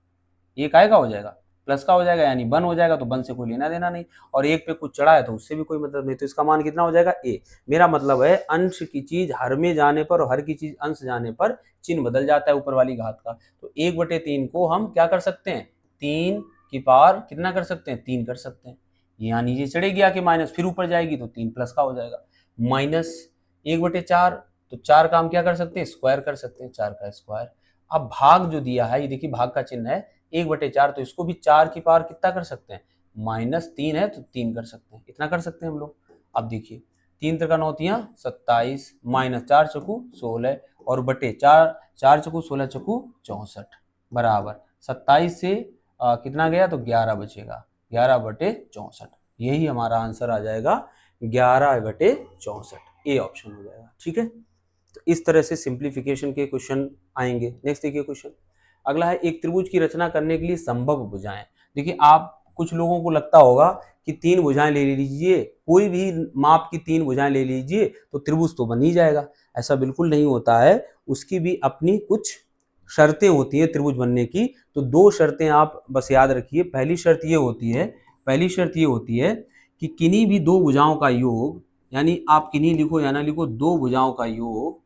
A: ये काय का हो जाएगा? प्लस का हो जाएगा, यानी 1 हो जाएगा। तो 1 से कोई लेना देना नहीं, और एक पे कुछ चढ़ा है तो उससे भी कोई मतलब नहीं। तो इसका मान कितना हो जाएगा? a। मेरा मतलब है अंश की चीज हर में जाने पर और हर की चीज अंश जाने पर चिन्ह बदल जाता है ऊपर वाली घात का। तो 1/3 को हम क्या कर सकते हैं? 3 की पावर कितना कर सकते हैं? 3 कर सकते हैं। यहाँ नीचे चढ़ेगी आके माइनस, फिर ऊपर जाएगी तो 3 प्लस का हो जाएगा। माइनस 1/4, तो 4 का हम क्या कर सकते हैं? स्क्वायर कर सकते हैं, 4 का स्क्वायर। अब भाग जो दिया है, ये देखिए भाग का चिन्ह है 1/4, तो इसको भी 4 की पावर कितना कर सकते हैं? -3 है तो 3 कर सकते हैं, इतना कर सकते हैं हम लोग। अब देखिए 3 त्रिका 9 तियां 27, -4 चकू 16 और बटे 4, 4 चकू 16 चकू 64 बराबर 27 से कितना गया तो 11 बचेगा, 11/64। यही हमारा आंसर आ जाएगा 11/64, ए ऑप्शन हो जाएगा। ठीक है, तो इस तरह से सिंप्लीफिकेशन के क्वेश्चन आएंगे। नेक्स्ट देखिए क्वेश्चन अगला है, एक त्रिभुज की रचना करने के लिए संभव भुजाएं। देखिए आप, कुछ लोगों को लगता होगा कि 3 भुजाएं ले लीजिए, कोई भी माप की 3 भुजाएं ले लीजिए तो त्रिभुज तो बन ही जाएगा। ऐसा बिल्कुल नहीं होता है, उसकी भी अपनी कुछ शर्तें होती हैं त्रिभुज बनने की। तो 2 शर्तें आप बस याद रखिए। पहली शर्त ये होती है कि किन्हीं भी 2 भुजाओं का योग, यानी आप किन्हीं लिखो या ना लिखो, 2 भुजाओं का योग,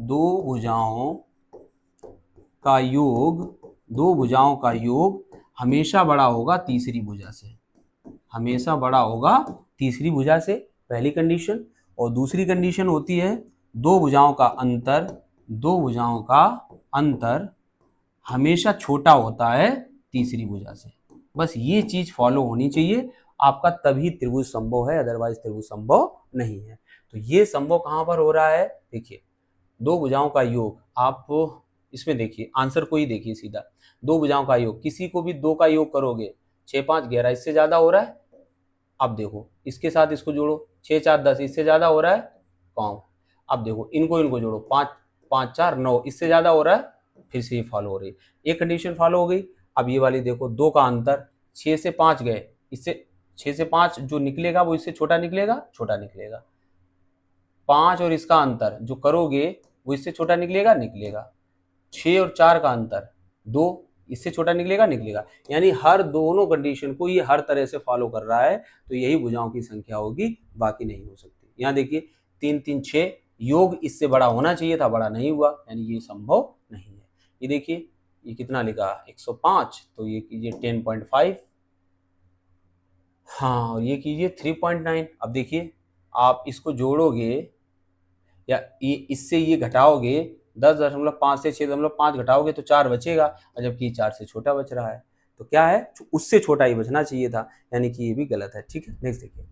A: 2 भुजाओं का योग, 2 भुजाओं का योग हमेशा बड़ा होगा तीसरी भुजा से, हमेशा बड़ा होगा तीसरी भुजा से, पहली कंडीशन। और दूसरी कंडीशन होती है 2 भुजाओं का अंतर, 2 भुजाओं का अंतर हमेशा छोटा होता है तीसरी भुजा से। बस ये चीज फॉलो होनी चाहिए आपका, तभी त्रिभुज संभव है, अदरवाइज त्रिभुज संभव नहीं है। तो ये संभव कहां पर हो रहा है? देखिए 2 भुजाओं का योग, आप इसमें देखिए आंसर को ही देखिए सीधा, 2 भुजाओं का योग, किसी को भी 2 का योग करोगे 6 5 11, इससे ज्यादा हो रहा है। अब देखो इसके साथ इसको जोड़ो, 6 4 10, इससे ज्यादा हो रहा है कौन? अब देखो इनको जोड़ो, 5 5 4 9, इससे ज्यादा हो रहा है। फिर से ये फॉलो हो रही है, एक कंडीशन फॉलो हो गई। अब ये वाली देखो, 2 का अंतर, 6 से 5 गए, इससे 6 से 5 जो निकलेगा वो इससे छोटा निकलेगा, 5 और इसका अंतर जो करोगे वो इससे छोटा निकलेगा। 6 और 4 का अंतर 2, इससे छोटा निकलेगा। यानी हर दोनों कंडीशन को ये हर तरह से फॉलो कर रहा है, तो यही भुजाओं की संख्या होगी, बाकी नहीं हो सकती। यहाँ देखिए 3 3 6, योग इससे बड़ा होना चाहिए था, बड़ा नहीं हुआ, यानी ये संभव नहीं है। ये देखिए ये कितना लिखा 105, तो ये कीजिए 10.5, हाँ, और ये कीजिए 3.9। अब देखिए आप इसको जोड़ोगे या इससे ये घटाओगे, 10.5 से 6.5 घटाओगे तो 4 बचेगा, और जबकि 4 से छोटा बच रहा है। तो क्या है, उससे छोटा ही बचना चाहिए था, यानी कि ये भी गलत है। ठीक है, नेक्स्ट देखिए,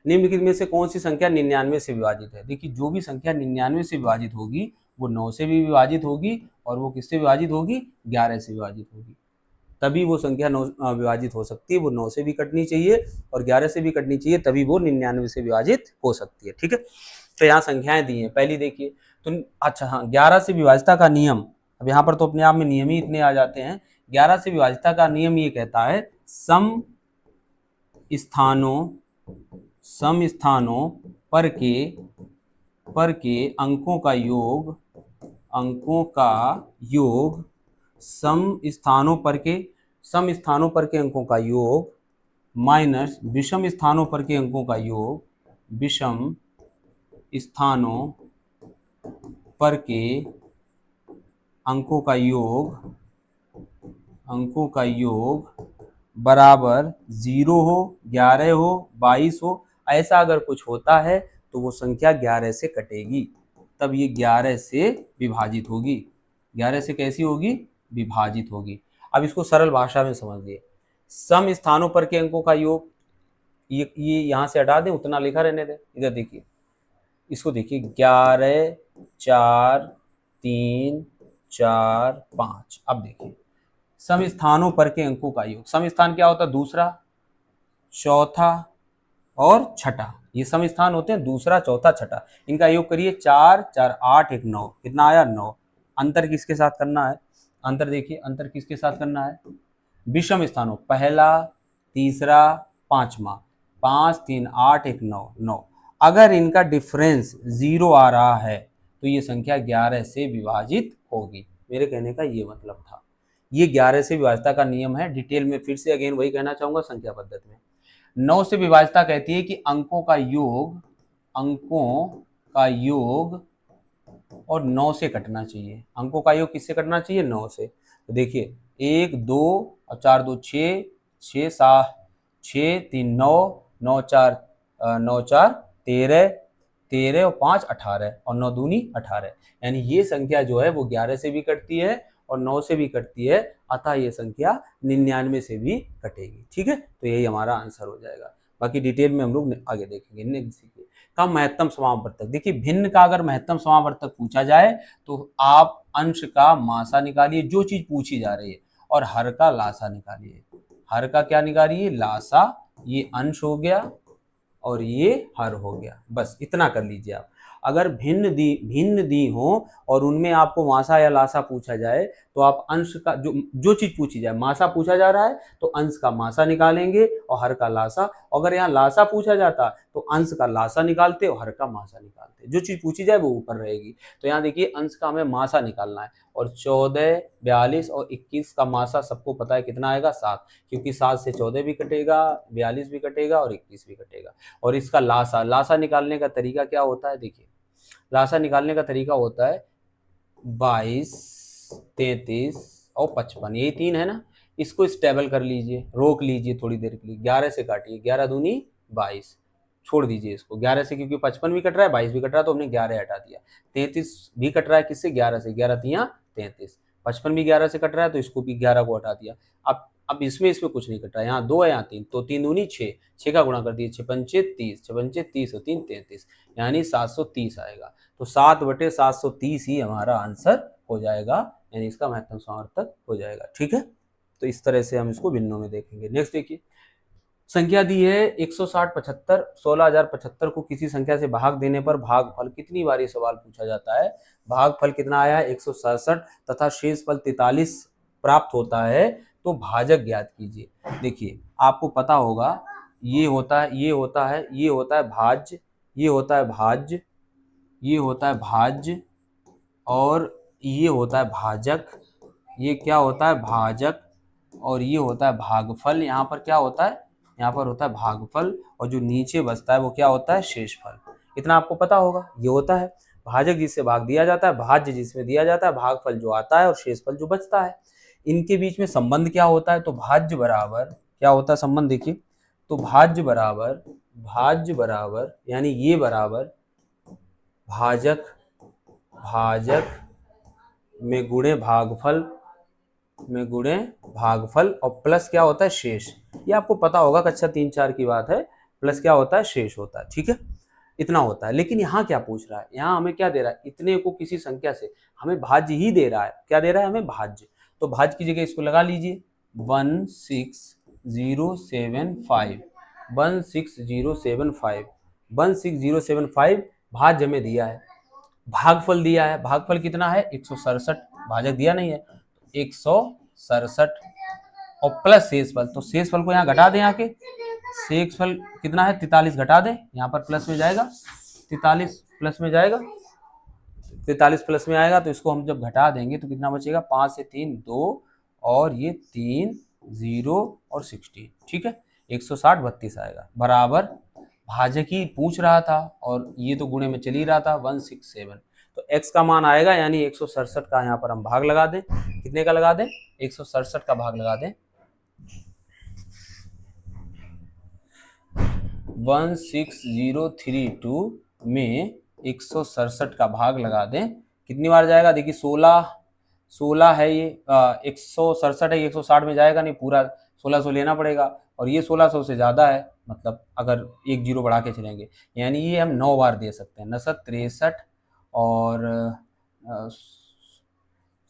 A: निम्नलिखित में से कौन सी संख्या 99 से विभाजित है? देखिए जो भी संख्या 99 से विभाजित होगी वो 9 से भी विभाजित होगी, और वो किससे विभाजित होगी? 11 से विभाजित होगी। तभी वो संख्या 9 विभाजित हो सकती है। वो 9 से भी कटनी चाहिए और 11 से भी कटनी चाहिए, तभी वो 99 से विभाजित हो सकती है। ठीक है, तो यहाँ संख्याएं दी हैं। पहली देखिए, तो अच्छा हाँ, 11 से विभाजिता का नियम, अब यहाँ पर तो अपने आप में नियम ही इतने आ जाते हैं। 11 से विभाजिता का नियम ये कहता है सम स्थानों पर के अंकों का योग, सम स्थानों पर के अंकों का योग माइनस विषम स्थानों पर के अंकों का योग, विषम स्थानों पर के अंकों का योग बराबर 0 हो, 11 हो, 22 हो। ऐसा अगर कुछ होता है तो वो संख्या 11 से कटेगी, तब ये 11 से विभाजित होगी। 11 से कैसी होगी? विभाजित होगी। अब इसको सरल भाषा में समझिए, सम स्थानों पर के अंकों का योग, ये यहाँ से हटा दें, उतना लिखा रहने दें। इधर देखिए, इसको देखिए 11 4 3 4 5। अब देखिए सम स्थानों पर के अंकों का योग, सम स्थान क्या होता है? दूसरा, चौथा और छठा, ये सम स्थान होते हैं, दूसरा चौथा छठा, इनका योग करिए 4 4 8 1 9, कितना आया 9। अंतर किसके साथ करना है, अंतर देखिए, अंतर किसके साथ करना है, विषम स्थानों, पहला तीसरा पांचवा, 5 3 8 1 9 9। अगर इनका डिफरेंस 0 आ रहा है तो ये संख्या 11 से विभाजित होगी। मेरे कहने का ये मतलब था, ये 11 से विभाजता का नियम है। डिटेल में फिर से अगेन वही कहना चाहूंगा संख्या पद्धति में। 9 से विभाजता कहती है कि अंकों का योग, अंकों का योग और 9 से कटना चाहिए। अंकों का योग किससे कटना चाहिए, 9 से। तो देखिए 1 2 और 4 2 6, 6 7 6 3 9, 9 4 9 4 13, 13 और 5 18 और 9 दूनी 18, यानी ये संख्या जो है वो 11 से भी कटती है और 9 से भी कटती है, अतः ये संख्या 99 से भी कटेगी। ठीक है, तो यही हमारा आंसर हो जाएगा। बाकी डिटेल में हम लोग आगे देखेंगे। नेक्स्ट देखिए, का महत्तम समावर्तक। देखिए भिन्न का अगर महत्तम समावर्तक पूछा जाए तो आप अंश का मासा निकालिए, जो चीज पूछी जा रही है, और हर का लासा निकालिए। हर का क्या निकालिए, लासा, ये अंश हो गया और ये हर हो गया, बस इतना कर लीजिए आप। अगर भिन्न दी हो और उनमें आपको मासा या लासा पूछा जाए तो आप अंश का जो चीज पूछी जाए, मासा पूछा जा रहा है तो अंश का मासा निकालेंगे और हर का लासा। अगर यहाँ लासा पूछा जाता तो अंश का लासा निकालते और हर का मासा निकालते, जो चीज पूछी जाए वो ऊपर रहेगी। तो यहाँ देखिए अंश का हमें मासा निकालना है, और 14 42 और 21 का मासा सबको पता है कितना आएगा, 7, क्योंकि 7 से 14 भी कटेगा, 42 भी कटेगा और 21 भी कटेगा। और इसका लासा, लासा निकालने का तरीका क्या होता है, देखिए लासा निकालने का तरीका होता है 22 33 और 55, यही 3 है ना, इसको स्टेबल कर लीजिए, रोक लीजिए थोड़ी देर के लिए, 11 से काटिए, 11 दूनी 22, छोड़ दीजिए इसको 11 से, क्योंकि 55 भी कट रहा है 22 भी कट रहा है तो हमने 11 हटा दिया। 33 भी कट रहा है किससे, 11 से, 11 तियां 33, 55 भी 11 से कट रहा है तो इसको भी 11 को हटा दिया। अब इसमें कुछ नहीं कट रहा है, यहाँ 2 है यहाँ 3, तो 3 दूनी 6, 6 का गुणा कर दिए, 6 पंचे 30, 6 पंचे 30 और 3 33, यानी 730 आएगा। तो 7/730 ही हमारा आंसर हो जाएगा, यानी इसका महत्तम समावर्तक हो जाएगा। ठीक है, तो इस तरह से हम इसको भिन्नों में देखेंगे। नेक्स्ट देखिए, संख्या दी है 160 75, 16075 को किसी संख्या से भाग देने पर भागफल कितनी बार, ये सवाल पूछा जाता है। भागफल कितना आया है 167 तथा शेष फल 43 प्राप्त होता है, तो भाजक ज्ञात कीजिए। देखिए आपको पता होगा, ये होता है, ये होता है, ये होता है भाज्य, ये होता है भाज्य, ये होता है भाज्य, और ये होता है भाजक, ये क्या होता है भाजक, और ये होता है भागफल। यहाँ पर क्या होता है, यहाँ पर होता है भागफल, और जो नीचे बचता है वो क्या होता है, शेषफल। इतना आपको पता होगा। ये होता है भाजक जिससे भाग दिया जाता है, भाज्य जिसमें दिया जाता है, भागफल जो आता है और शेषफल जो बचता है। इनके बीच में संबंध क्या होता है, तो भाज्य बराबर क्या होता है संबंध, देखिए तो भाज्य बराबर यानी ये बराबर भाजक, भाजक में गुणे भागफल, में गुणे भागफल, और प्लस क्या होता है, शेष। ये आपको पता होगा, कक्षा 3 4 की बात है, प्लस क्या होता है, शेष होता है। ठीक है, इतना होता है। लेकिन यहाँ क्या पूछ रहा है, यहाँ हमें क्या दे रहा है, इतने को किसी संख्या से हमें भाज्य ही दे रहा है। क्या दे रहा है हमें, भाज्य। तो भाज्य की जगह इसको लगा लीजिए 16075, 16075, 16075 भाज्य में दिया है। भागफल दिया है, भागफल कितना है 167, भाजक दिया नहीं है, 167 और प्लस शेषफल, तो शेषफल को यहाँ घटा दें, आके शेषफल कितना है 43 घटा दें, यहाँ पर प्लस में जाएगा, 43 प्लस में जाएगा, 43 प्लस में आएगा, तो इसको हम जब घटा देंगे तो कितना बचेगा, 5 से 3 2 और ये 3 0 और 16। ठीक है, 160 32 आएगा, बराबर भाजक ही पूछ रहा था और ये तो गुणे में चल ही रहा था 167। तो x का मान आएगा, यानी 167 का यहाँ पर हम भाग लगा दें, कितने का लगा दें, 167 का भाग लगा दें, 16032 में 167 का भाग लगा दें, कितनी बार जाएगा, देखिए 16 है, ये 167 है, 160 में जाएगा नहीं, पूरा 1600 लेना पड़ेगा, और ये 1600 से ज़्यादा है, मतलब अगर एक जीरो बढ़ा के चलेंगे, यानी ये हम 9 बार दे सकते हैं, 69 और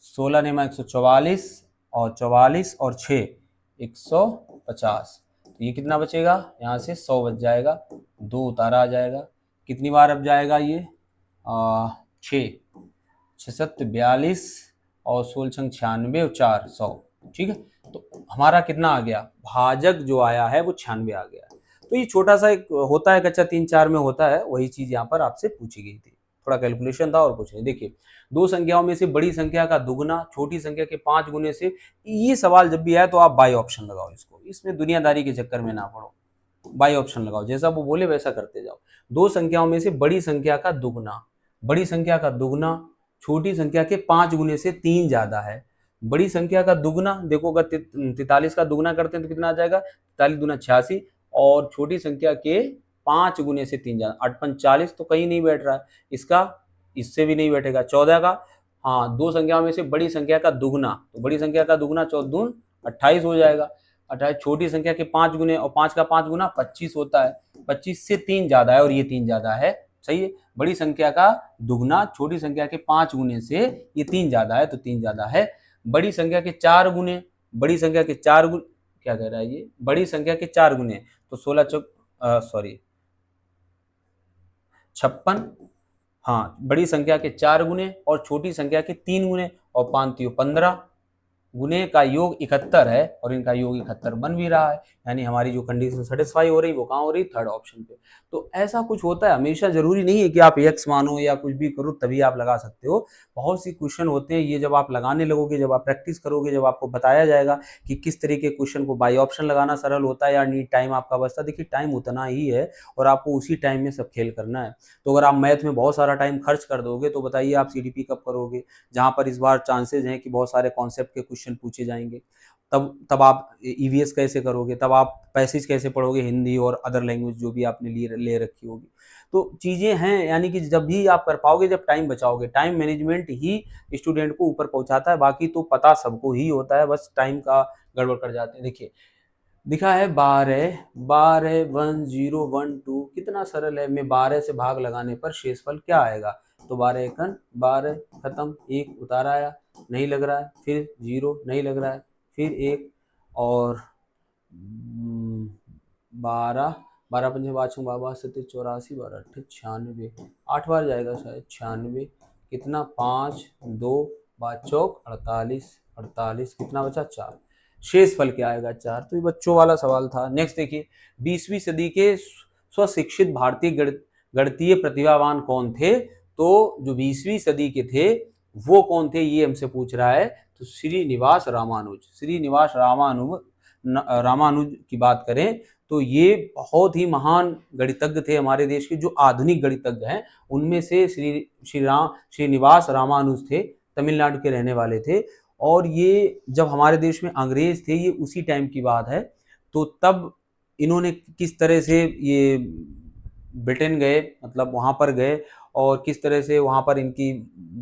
A: 16 ने 144 और 44 और 6 150, तो ये कितना बचेगा, यहाँ से 100 बच जाएगा, 2 उतारा आ जाएगा। कितनी बार अब जाएगा ये, 6 6 42 और 16 96 और 4 100। ठीक है, तो हमारा कितना आ गया, भाजक जो आया है वो 96 आ गया। तो ये छोटा सा एक होता है, कक्षा 3-4 में होता है, वही चीज यहाँ पर आपसे पूछी गई थी, थोड़ा कैलकुलेशन था और कुछ नहीं। देखिए, दो संख्याओं में से बड़ी संख्या का दुगना छोटी संख्या के 5 गुने से, ये सवाल जब भी आए तो आप बाई ऑप्शन लगाओ इसको, इसमें दुनियादारी के चक्कर में ना पड़ो, बाई ऑप्शन लगाओ, जैसा वो बोले वैसा करते जाओ। दो संख्याओं में से बड़ी संख्या का दुगना, बड़ी संख्या का दुगना छोटी संख्या के 5 गुने से 3 ज्यादा है। बड़ी संख्या का दुगना देखो, अगर 43 का दुगना करते हैं तो कितना आ जाएगा, 43 दूना 86, और छोटी संख्या के 5 गुने से 3 ज्यादा, 8 5 40 तो कहीं नहीं बैठ रहा है, इसका इससे भी नहीं बैठेगा। 14 का, हाँ, दो संख्याओं में से बड़ी संख्या का दुगना, तो बड़ी संख्या का दुगना 14 दून 28 हो जाएगा। 28 छोटी संख्या के 5 गुने, और 5 का 5 गुना 25 होता है, 25 से 3 ज्यादा है और ये 3 ज्यादा है, सही है। बड़ी संख्या का दुगना छोटी संख्या के 5 गुने से ये 3 ज्यादा है, तो 3 ज्यादा है। बड़ी संख्या के 4 गुने, बड़ी संख्या के 4 गुने, क्या कह रहा है ये, बड़ी संख्या के 4 गुने, तो 16 चौक सॉरी 56, हाँ, बड़ी संख्या के 4 गुने और छोटी संख्या के 3 गुने और 5 15 गुने का योग 71 है, और इनका योग 71 बन भी रहा है, यानी हमारी जो कंडीशन सेटिस्फाई हो रही वो कहाँ हो रही, थर्ड ऑप्शन पे। तो ऐसा कुछ होता है, हमेशा जरूरी नहीं है कि आप एक्स मानो या कुछ भी करो तभी आप लगा सकते हो। बहुत सी क्वेश्चन होते हैं, ये जब आप लगाने लगोगे, जब आप प्रैक्टिस करोगे, जब आपको बताया जाएगा कि किस तरीके के क्वेश्चन को बाई ऑप्शन लगाना सरल होता है या नहीं, टाइम आपका बचता है। देखिए, टाइम उतना ही है और आपको उसी टाइम में सब खेल करना है। तो अगर आप मैथ में बहुत सारा टाइम खर्च कर दोगे तो बताइए आप सीडीपी कब करोगे, जहां पर इस बार चांसेस हैं कि बहुत सारे कॉन्सेप्ट के क्वेश्चन पूछे जाएंगे। तब आप ईवीएस कैसे करोगे, तब आप पैसेज कैसे पढ़ोगे, हिंदी और अदर लैंग्वेज जो भी आपने ले रखी होगी। तो चीजें हैं, यानी कि जब भी आप कर पाओगे जब टाइम बचाओगे। टाइम मैनेजमेंट ही स्टूडेंट को ऊपर पहुंचाता है, बाकी तो पता सबको ही होता है, बस टाइम का गड़बड़ कर जाते हैं। देखिए, दिखा है 12 12 1012, कितना सरल है। मैं 12 से भाग लगाने पर शेषफल क्या आएगा, तो 12 एकन 12, खत्म, एक उतार आया, नहीं लग रहा है, फिर 0 नहीं लग रहा है, फिर 1, और 12 12 पंजे बाछू बाबा 87 84 12 अट्ठे 96, 8 बार जाएगा शायद, 96, कितना 5 2 5 चौक 48, 48 कितना बचा 4, शेष फल क्या आएगा 4। तो ये बच्चों वाला सवाल था। नेक्स्ट देखिए, 20वीं सदी के स्वशिक्षित भारतीय गणितीय प्रतिभावान कौन थे, तो जो 20वीं सदी के थे वो कौन थे, ये हमसे पूछ रहा है। तो श्रीनिवास रामानुज, श्रीनिवास रामानुज की बात करें तो ये बहुत ही महान गणितज्ञ थे हमारे देश के, जो आधुनिक गणितज्ञ हैं उनमें से श्रीनिवास रामानुज थे, तमिलनाडु के रहने वाले थे। और ये जब हमारे देश में अंग्रेज थे, ये उसी टाइम की बात है, तो तब इन्होंने किस तरह से ये ब्रिटेन गए, मतलब वहाँ पर गए, और किस तरह से वहाँ पर इनकी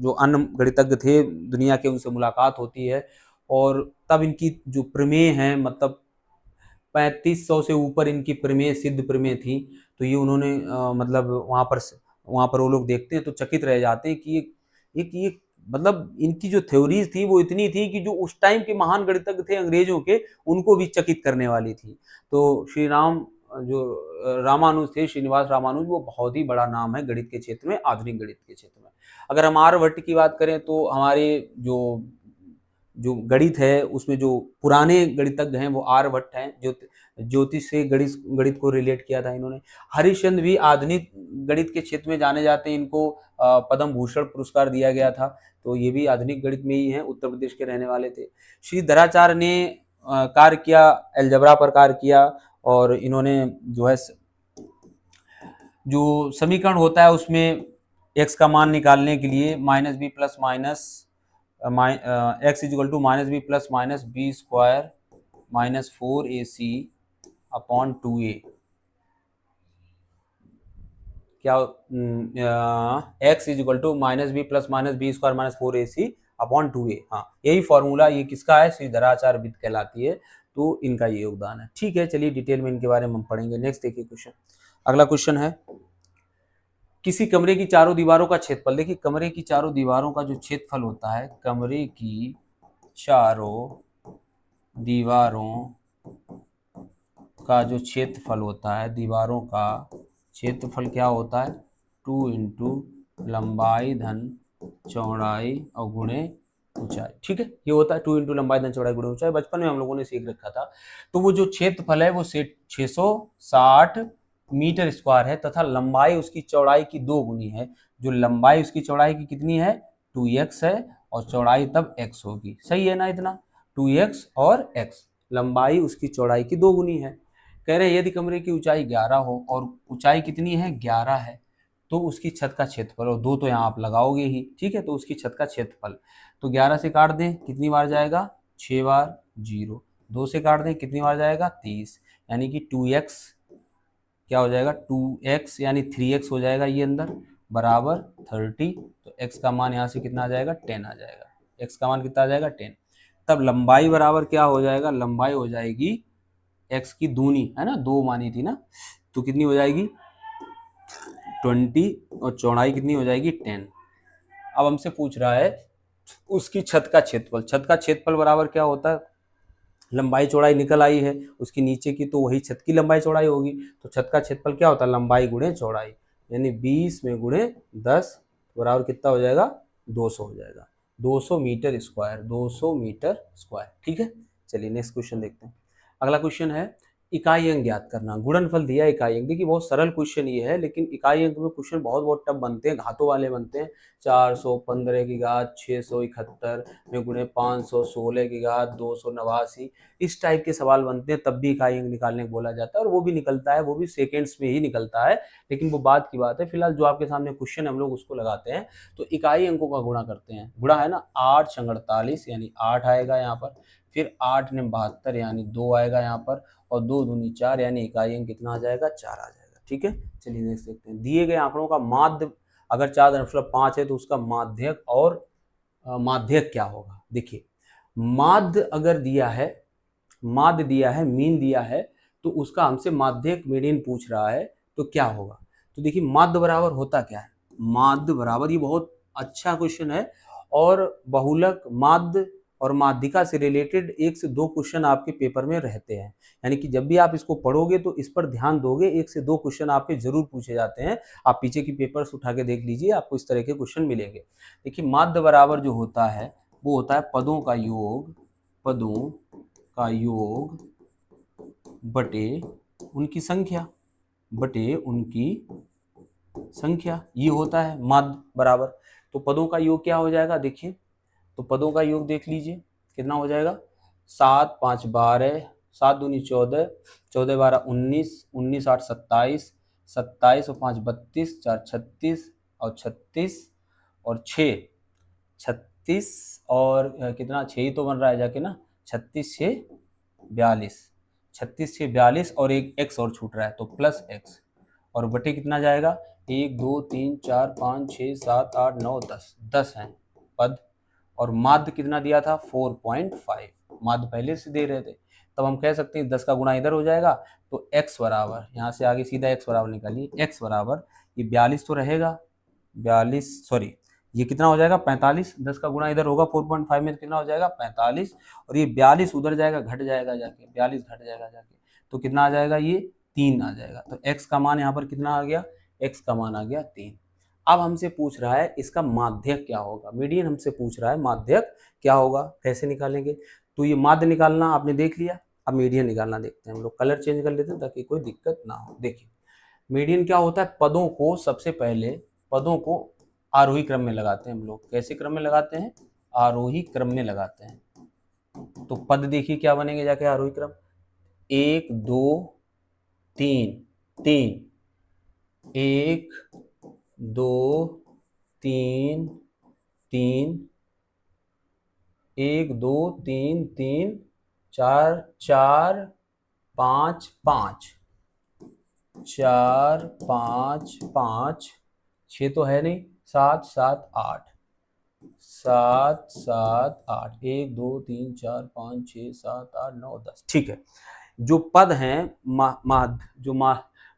A: जो अन्य गणितज्ञ थे दुनिया के, उनसे मुलाकात होती है, और तब इनकी जो प्रमेय हैं, मतलब 3500 से ऊपर इनकी प्रमेय, सिद्ध प्रमेय थी। तो ये उन्होंने मतलब वहाँ पर वो लोग देखते हैं तो चकित रह जाते हैं कि ये मतलब इनकी जो थ्योरीज थी वो इतनी थी कि जो उस टाइम के महान गणितज्ञ थे अंग्रेजों के, उनको भी चकित करने वाली थी। तो रामानुज थे, श्रीनिवास रामानुज, वो बहुत ही बड़ा नाम है गणित के क्षेत्र में, आधुनिक गणित के क्षेत्र में। अगर हम आर्यभट्ट की बात करें तो हमारे जो जो गणित है उसमें जो पुराने गणितज्ञ हैं वो आर्यभट्ट हैं, जो ज्योतिष से गणित को रिलेट किया था इन्होंने। हरिश्चंद्र भी आधुनिक गणित के क्षेत्र में जाने जाते हैं, इनको पद्म भूषण पुरस्कार दिया गया था, तो ये भी आधुनिक गणित में ही हैं, उत्तर प्रदेश के रहने वाले थे। श्रीधराचार्य ने कार्य किया, अलजेब्रा पर कार्य किया, और इन्होंने जो है जो समीकरण होता है उसमें x का मान निकालने के लिए -b plus minus x is equal to -b plus minus b square minus 4ac upon 2a, क्या x is equal to -b plus minus b square minus 4ac upon 2a। हाँ, यही फॉर्मूला, ये किसका है, श्रीधराचार्य विद कहलाती है, तो इनका ये योगदान है। ठीक है, चलिए डिटेल में इनके बारे में हम पढ़ेंगे। नेक्स्ट देखिए क्वेश्चन, अगला क्वेश्चन है, किसी कमरे की चारों दीवारों का क्षेत्रफल। देखिए, कमरे की चारों दीवारों का जो क्षेत्रफल होता है, कमरे की चारों दीवारों का जो क्षेत्रफल होता है, दीवारों का क्षेत्रफल क्या होता है, 2 इंटू लंबाई धन चौड़ाई और गुणे ऊंचाई। ठीक है, ये होता है 2 इंटू लंबाई धन चौड़ाई गुणे ऊंचाई। बचपन में हम लोगों ने सीख रखा था। तो वो जो क्षेत्रफल है वो 660 मीटर स्क्वायर है तथा लंबाई उसकी चौड़ाई की 2 गुनी है। जो लंबाई उसकी चौड़ाई की कितनी है, 2x है, और चौड़ाई तब x होगी। सही है ना, इतना 2x और x, लंबाई उसकी चौड़ाई की 2 गुनी है। कह रहे हैं यदि कमरे की ऊंचाई 11 हो और ऊंचाई कितनी है, 11 है, तो उसकी छत का क्षेत्रफल, और 2 तो यहाँ आप लगाओगे ही, ठीक है, तो उसकी छत का क्षेत्रफल। तो 11 से काट दें, कितनी बार जाएगा, 6 बार, 0। 2 से काट दें, कितनी बार जाएगा, 30, यानी कि 2x क्या हो जाएगा, 2x यानी 3x हो जाएगा ये अंदर, बराबर 30। तो x का मान यहाँ से कितना आ जाएगा, 10 आ जाएगा। x का मान कितना आ जाएगा, 10। तब लंबाई बराबर क्या हो जाएगा, लंबाई हो जाएगी x की दूनी, है ना, 2 मानी थी ना, तो कितनी हो जाएगी 20, और चौड़ाई कितनी हो जाएगी 10। अब हमसे पूछ रहा है उसकी छत का क्षेत्रफल। छत का क्षेत्रफल बराबर क्या होता है, लंबाई चौड़ाई निकल आई है उसकी नीचे की, तो वही छत की लंबाई चौड़ाई होगी। तो छत का क्षेत्रफल क्या होता है, लंबाई गुणे चौड़ाई, यानी 20 में गुणे 10 बराबर कितना हो जाएगा, 200 हो जाएगा। 200 मीटर स्क्वायर, 200 मीटर स्क्वायर। ठीक है, चलिए नेक्स्ट क्वेश्चन देखते हैं। अगला क्वेश्चन है इकाई अंक ज्ञात करना। गुणनफल दिया है इकाई अंक। देखिए बहुत सरल क्वेश्चन ये है, लेकिन इकाई अंक में क्वेश्चन बहुत बहुत टफ बनते हैं, घातों वाले बनते हैं। 415 की घात 671 में गुणे 516 की घात 289, इस टाइप के सवाल बनते हैं, तब भी इकाई अंक निकालने को बोला जाता है, और वो भी निकलता है, वो भी सेकेंड्स में ही निकलता है। लेकिन वो बात की बात है, फिलहाल जो आपके सामने क्वेश्चन हम लोग उसको लगाते हैं। तो इकाई अंकों का गुणा करते हैं। गुणा है ना, 8 × 48 यानी 8 आएगा यहाँ पर, फिर 8 × 72 यानी 2 आएगा यहाँ पर, और 2 दूनी 4 यानी इकाई अंक कितना आ जाएगा, 4 आ जाएगा। ठीक है, चलिए नेक्स्ट देखते हैं। दिए गए आंकड़ों का माध्य अगर 4.5 है तो उसका माध्यक और माध्यक क्या होगा। देखिए माध्य अगर दिया है, माध्य दिया है, मीन दिया है, तो उसका हमसे माध्यक मीडियन पूछ रहा है, तो क्या होगा। तो देखिए माध्य बराबर होता क्या है, माध्य बराबर, ये बहुत अच्छा क्वेश्चन है, और बहुलक माध्य और माध्यिका से रिलेटेड 1 से 2 क्वेश्चन आपके पेपर में रहते हैं। यानी कि जब भी आप इसको पढ़ोगे तो इस पर ध्यान दोगे, 1 से 2 क्वेश्चन आपके जरूर पूछे जाते हैं। आप पीछे की पेपर्स उठा के देख लीजिए, आपको इस तरह के क्वेश्चन मिलेंगे। देखिए माध्य बराबर जो होता है वो होता है पदों का योग, पदों का योग बटे उनकी संख्या, बटे उनकी संख्या, ये होता है माध्य बराबर। तो पदों का योग क्या हो जाएगा, देखिए तो पदों का योग देख लीजिए कितना हो जाएगा, 7 × 5 = 12, 7 दूनी 14, 14 × 12 19, 19 × 8 = 27, 27 और 5 = 32, 4 = 36, और 36 और 6 36, और कितना 6 ही तो बन रहा है जाके ना, 36 × 6 = 42, 36 × 6 = 42, और एक x और छूट रहा है तो प्लस x, और बटे कितना जाएगा, 1 2 3 4 5 6 7 8 9 10, 10 हैं पद। और माध्य कितना दिया था, 4.5, माध्य पहले से दे रहे थे। तब हम कह सकते हैं 10 का गुणा इधर हो जाएगा, तो x बराबर, यहाँ से आगे सीधा x बराबर निकालिए, x बराबर ये 42 तो रहेगा, 42 सॉरी ये कितना हो जाएगा 45, 10 का गुणा इधर होगा 4.5 में, कितना हो जाएगा 45, और ये 42 उधर जाएगा, घट जाएगा जाके, 42 घट जाएगा जाके, तो कितना आ जाएगा, ये 3 आ जाएगा। तो x का मान यहाँ पर कितना आ गया, x का मान आ गया 3। अब हमसे पूछ रहा है इसका माध्यक क्या होगा, मीडियन हमसे पूछ रहा है माध्यक क्या होगा, कैसे निकालेंगे। तो ये माध्य निकालना आपने देख लिया, अब मीडियन निकालना देखते हैं हम लोग। कलर चेंज कर लेते हैं ताकि कोई दिक्कत ना हो। देखिए मीडियन क्या होता है, पदों को सबसे पहले पदों को आरोही क्रम में लगाते हैं हम लोग। कैसे क्रम में लगाते हैं, आरोही क्रम में लगाते हैं। तो पद देखिए क्या बनेंगे जाके आरोही क्रम, 1 2 3 3, 1 2 3 3, 1 2 3 3, 4 4 5 5, 4 5 5, 6 तो है नहीं, 7 7 8, 7 7 8, 1 2 3 4 5 6 7 8 9 10। ठीक है, जो पद हैं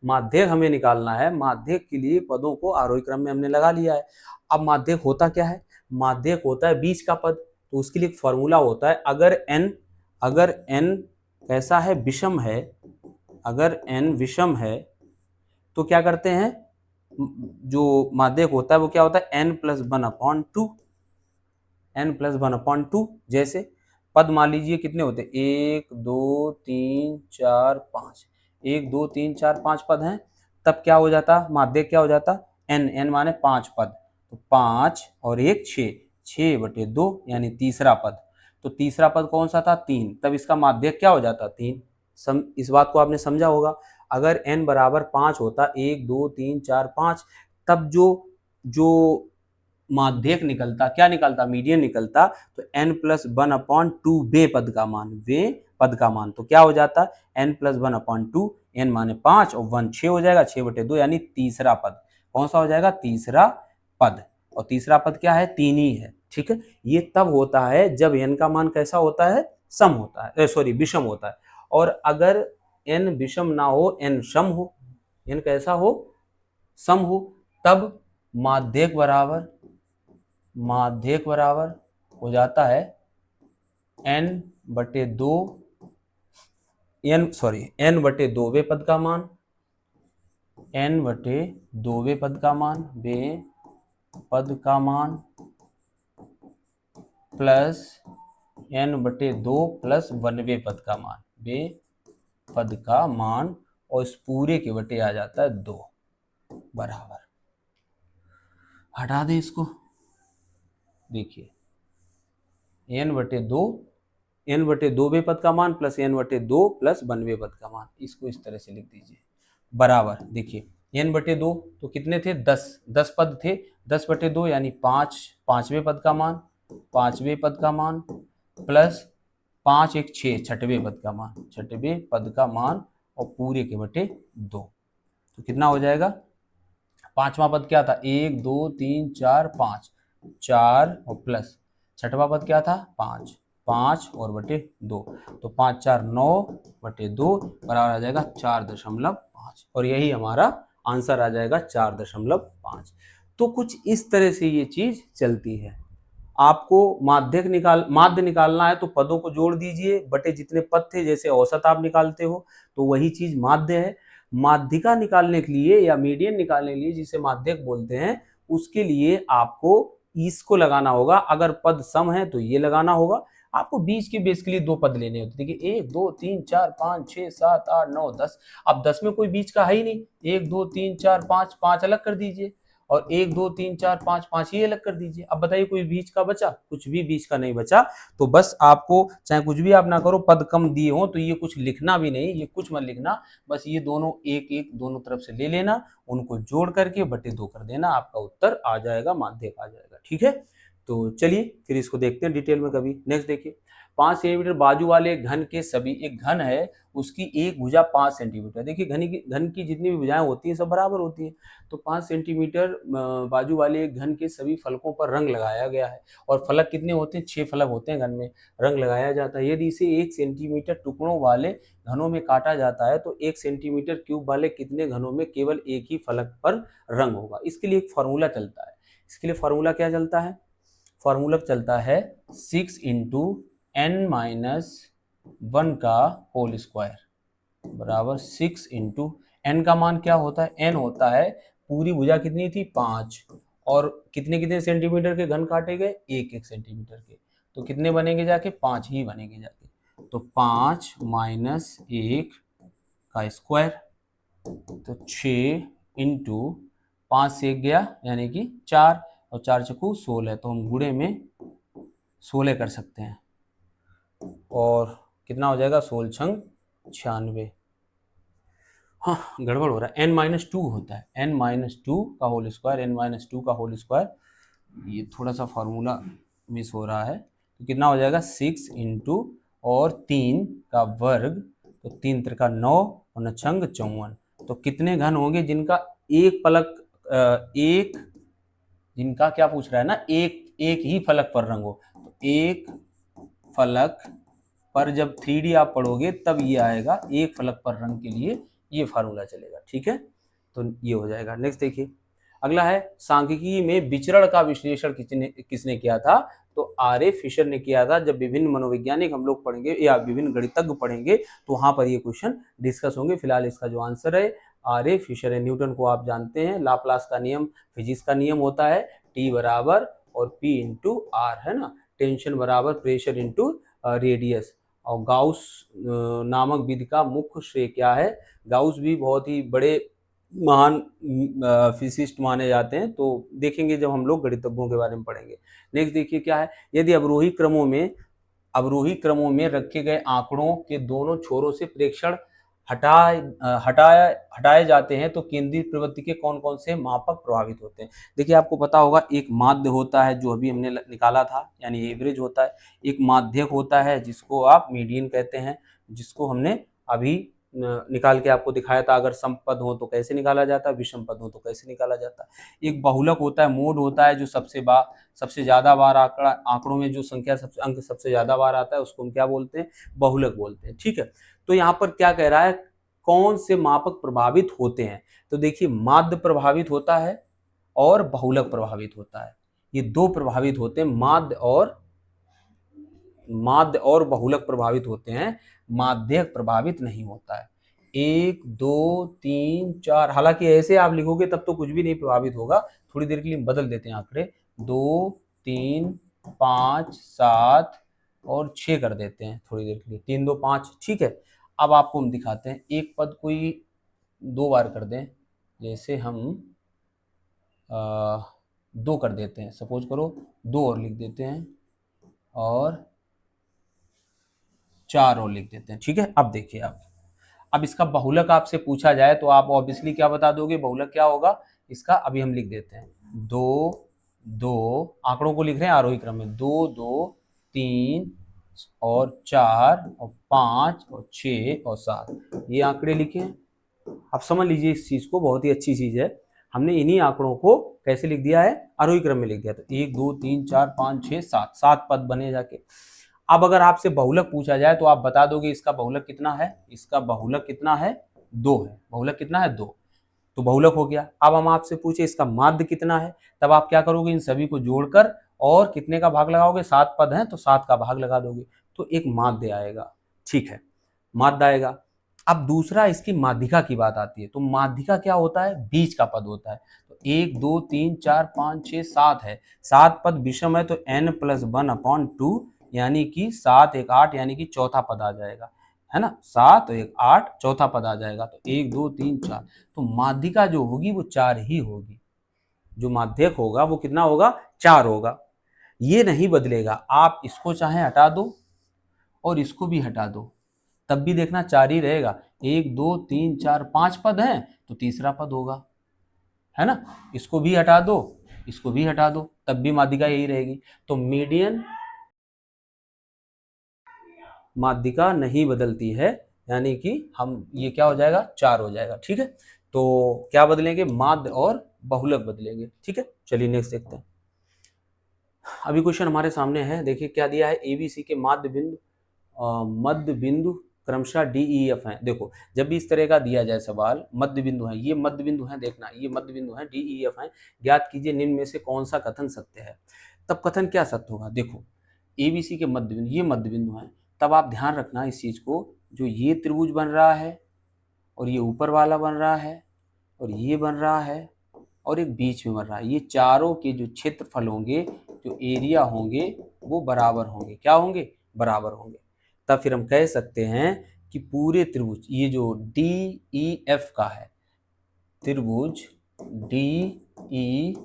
A: माध्यक हमें निकालना है, माध्यक के लिए पदों को आरोही क्रम में हमने लगा लिया है। अब माध्यक होता क्या है, माध्यक होता है बीच का पद। तो उसके लिए एक फॉर्मूला होता है, अगर n कैसा है, विषम है, अगर n विषम है तो क्या करते हैं, जो माध्यक होता है वो क्या होता है, n+1/2, n+1/2। जैसे पद मान लीजिए कितने होते हैं, 1 2 3 4 5, 1 2 3 4 5 पद हैं, तब क्या हो जाता, माध्यक क्या हो जाता, n माने 5 पद, तो 5 और 1 6, 6/2 यानी तीसरा पद। तो तीसरा पद कौन सा था, 3, तब इसका माध्यक क्या हो जाता, 3। इस बात को आपने समझा होगा। अगर n बराबर 5 होता, 1 2 3 4 5, तब जो जो माध्यक निकलता, क्या निकलता, मीडियन निकलता, तो n+1/2 वे पद का मान, वे पद का मान, तो क्या हो जाता, n+1/2, n माने 5 और 1 6 हो जाएगा, 6/2 यानी तीसरा पद। कौन सा हो जाएगा, तीसरा पद। और तीसरा पद क्या है, 3 ही है। ठीक है, ये तब होता है जब n का मान कैसा होता है, सम होता है, सॉरी विषम होता है। और अगर n विषम ना हो, n सम हो, n कैसा हो, सम हो, तब माध्यक बराबर हो जाता है n/2 वे पद का मान, n/2 वे पद का मान, वे पद का मान प्लस n/2 प्लस 1वें पद का मान, वे पद का मान, और इस पूरे के बटे आ जाता है 2 बराबर। हटा दें इसको, देखिए n/2 वे पद का मान प्लस n/2 प्लस 1वें पद का मान, इसको इस तरह से लिख दीजिए बराबर। देखिए n/2 तो कितने थे, 10 पद थे, 10/2 यानी 5, 5वें पद का मान, 5वें पद का मान प्लस 5 1 6, 6वें पद का मान, 6वें पद का मान, और पूरे के बटे 2। तो कितना हो जाएगा, पांचवा पद क्या था, 1 2 3 4 5, 4 और प्लस छठवां पद क्या था, 5, 5 और बटे 2, तो 5 4 9/2 बराबर आ जाएगा 4.5, और यही हमारा आंसर आ जाएगा 4.5। तो कुछ इस तरह से ये चीज चलती है। आपको माध्य निकालना है तो पदों को जोड़ दीजिए, बटे जितने पद थे, जैसे औसत आप निकालते हो, तो वही चीज माध्य है। माध्यिका निकालने के लिए या मीडियन निकालने के लिए, जिसे माध्यक बोलते हैं, उसके लिए आपको इसको लगाना होगा। अगर पद सम है तो ये लगाना होगा। आपको बीच के बेस के लिए 2 पद लेने होते, देखिए 1 2 3 4 5 6 7 8 9 10। अब 10 में कोई बीच का है ही नहीं, 1 2 3 4 5, 5 अलग कर दीजिए, और 1 2 3 4 5, 5 ये अलग कर दीजिए। अब बताइए कोई बीच का बचा, कुछ भी बीच का नहीं बचा। तो बस आपको चाहे कुछ भी आप ना करो, पद कम दिए हो तो ये कुछ लिखना भी नहीं, ये कुछ मत लिखना, बस ये दोनों एक एक दोनों तरफ से ले लेना, उनको जोड़ करके बटे 2 कर देना, आपका उत्तर आ जाएगा, माध्यक आ जाएगा। ठीक है, तो चलिए फिर इसको देखते हैं डिटेल में कभी। नेक्स्ट देखिए, 5 सेंटीमीटर बाजू वाले घन के सभी, एक घन है उसकी एक भुजा 5 सेंटीमीटर। देखिए घन की जितनी भी भुजाएं होती हैं सब बराबर होती हैं। तो 5 सेंटीमीटर बाजू वाले एक घन के सभी फलकों पर रंग लगाया गया है। और फलक कितने होते हैं, 6 फलक होते हैं घन में, रंग लगाया जाता है। यदि इसे 1 सेंटीमीटर टुकड़ों वाले घनों में काटा जाता है तो 1 सेंटीमीटर क्यूब वाले कितने घनों में केवल एक ही फलक पर रंग होगा। इसके लिए एक फॉर्मूला चलता है। इसके लिए फॉर्मूला क्या चलता है, फॉर्मूला चलता है 6 × n-1 का होल स्क्वायर बराबर 6 × n का मान क्या होता है, n होता है, पूरी भुजा कितनी थी 5, और कितने कितने सेंटीमीटर के घन काटे गए, 1 1 सेंटीमीटर के, तो कितने बनेंगे जाके, 5 ही बनेंगे जाके। तो 5 - 1 का स्क्वायर, तो 6 × 5 से 1 गया यानी कि 4, और 4 चकू 16, तो हम गुणे में 16 कर सकते हैं, और कितना हो जाएगा, 16 छंग 96। हाँ गड़बड़ हो रहा है, n-2 होता है, n-2 का होल स्क्वायर, n-2 का होल स्क्वायर, ये थोड़ा सा फार्मूला मिस हो रहा है। तो कितना हो जाएगा, 6 × और 3 का वर्ग, तो 3 त्रिका 9 और 9 छंग 54। तो कितने घन होंगे जिनका एक फलक, एक, जिनका क्या पूछ रहा है ना, एक ही फलक पर रंग हो। तो एक फलक पर जब 3D आप पढ़ोगे तब ये आएगा, एक फलक पर रंग के लिए ये फार्मूला चलेगा। ठीक है, तो ये हो जाएगा। नेक्स्ट देखिए, अगला है सांख्यिकी में विचरण का विश्लेषण किसने किया था। तो आर ए फिशर ने किया था। जब विभिन्न मनोवैज्ञानिक हम लोग पढ़ेंगे या विभिन्न गणितज्ञ पढ़ेंगे तो वहां पर ये क्वेश्चन डिस्कस होंगे। फिलहाल इसका जो आंसर है आर ए फिशर है। न्यूटन को आप जानते हैं, लाप्लास का नियम फिजिक्स का नियम होता है, टी बराबर और पी इंटू आर, है ना, टेंशन बराबर प्रेशर इंटू रेडियस। और गाउस नामक विधि का मुख्य श्रेय क्या है? गाउस भी बहुत ही बड़े महान फिजिसिस्ट माने जाते हैं, तो देखेंगे जब हम लोग गणितज्ञों के बारे में पढ़ेंगे। नेक्स्ट देखिए क्या है, यदि अवरोही क्रमों में रखे गए आंकड़ों के दोनों छोरों से प्रेक्षण हटाए जाते हैं तो केंद्रीय प्रवृत्ति के कौन कौन से मापक प्रभावित होते हैं? देखिए आपको पता होगा, एक माध्य होता है जो अभी हमने निकाला था, यानी एवरेज होता है। एक माध्यक होता है जिसको आप मीडियन कहते हैं, जिसको हमने अभी निकाल के आपको दिखाया था। अगर समपद हो तो कैसे निकाला जाता है, विषम पद हो तो कैसे निकाला जाता है। एक बहुलक होता है, मोड होता है, जो सबसे ज्यादा बार आंकड़ों में जो संख्या अंक सबसे ज्यादा बार आता है उसको हम क्या बोलते हैं? बहुलक बोलते हैं। ठीक है, तो यहाँ पर क्या कह रहा है, कौन से मापक प्रभावित होते हैं? तो देखिए माध्य प्रभावित होता है और बहुलक प्रभावित होता है। ये दो प्रभावित होते हैं, माध्य और बहुलक प्रभावित होते हैं, माध्यक प्रभावित नहीं होता है। 1 2 3 4, हालांकि ऐसे आप लिखोगे तब तो कुछ भी नहीं प्रभावित होगा। थोड़ी देर के लिए बदल देते हैं आंकड़े, 2 3 5 7 और 6 कर देते हैं थोड़ी देर के लिए, 3 2 5। ठीक है, अब आपको हम दिखाते हैं, एक पद कोई 2 बार कर दें, जैसे हम 2 कर देते हैं, सपोज करो 2 और लिख देते हैं और 4 और लिख देते हैं। ठीक है, अब देखिए आप, अब इसका बहुलक आपसे पूछा जाए तो आप ऑब्वियसली क्या बता दोगे? बहुलक क्या होगा इसका? अभी हम लिख देते हैं 2 2, आंकड़ों को लिख रहे हैं आरोही क्रम में, 2 2 3 और 4 और 5 और 6 और 7, ये आंकड़े लिखे हैं। आप समझ लीजिए इस चीज को, बहुत ही अच्छी चीज है। हमने इन्हीं आंकड़ों को कैसे लिख दिया है? आरोही क्रम में लिख दिया। तो 1 2 3 4 5 6 7, 7 पद बने जाके। अब अगर आपसे बहुलक पूछा जाए तो आप बता दोगे इसका बहुलक कितना है? इसका बहुलक कितना है? 2 है। बहुलक कितना है? 2, तो बहुलक हो गया। अब हम आपसे पूछे इसका माध्य कितना है, तब आप क्या करोगे? इन सभी को जोड़कर और कितने का भाग लगाओगे? 7 पद हैं तो 7 का भाग लगा दोगे, तो एक माध्य आएगा। ठीक है, माध्य आएगा। अब दूसरा इसकी माध्यिका की बात आती है, तो माध्यिका क्या होता है? बीच का पद होता है। तो 1 2 3 4 5 6 7 है, 7 पद विषम है, तो n+1/2 यानी कि 7 1 8, यानी कि चौथा पद आ जाएगा, है ना। 7 1 8 चौथा पद आ जाएगा, तो 1 2 3 4, तो माध्यिका जो होगी वो 4 ही होगी। जो माध्यक होगा वो कितना होगा? 4 होगा। ये नहीं बदलेगा, आप इसको चाहे हटा दो और इसको भी हटा दो, तब भी देखना 4 ही रहेगा। 1 2 3 4 5 पद हैं तो तीसरा पद होगा, है ना। इसको भी हटा दो, इसको भी हटा दो, तब भी माध्यिका यही रहेगी। तो मीडियन माध्यिका नहीं बदलती है, यानी कि हम ये क्या हो जाएगा? 4 हो जाएगा। ठीक है, तो क्या बदलेंगे? माध्य और बहुलक बदलेंगे। ठीक है, चलिए नेक्स्ट देखते हैं। अभी क्वेश्चन हमारे सामने है, देखिए क्या दिया है, एबीसी के मध्य बिंदु क्रमशः डी ई एफ है। देखो जब भी इस तरह का दिया जाए सवाल, मध्य बिंदु है, ये मध्य बिंदु है, देखना ये मध्य बिंदु है, डी ई एफ है, ज्ञात कीजिए निम्न में से कौन सा कथन सत्य है। तब कथन क्या सत्य होगा? देखो एबीसी के मध्य बिंदु, ये मध्य बिंदु है, तब आप ध्यान रखना इस चीज को, जो ये त्रिभुज बन रहा है और ये ऊपर वाला बन रहा है और ये बन रहा है और एक बीच में बन रहा है, ये चारों के जो क्षेत्रफल होंगे, जो एरिया होंगे, वो बराबर होंगे। क्या होंगे? बराबर होंगे। तब फिर हम कह सकते हैं कि पूरे त्रिभुज, ये जो डी ई एफ का है, त्रिभुज डी ई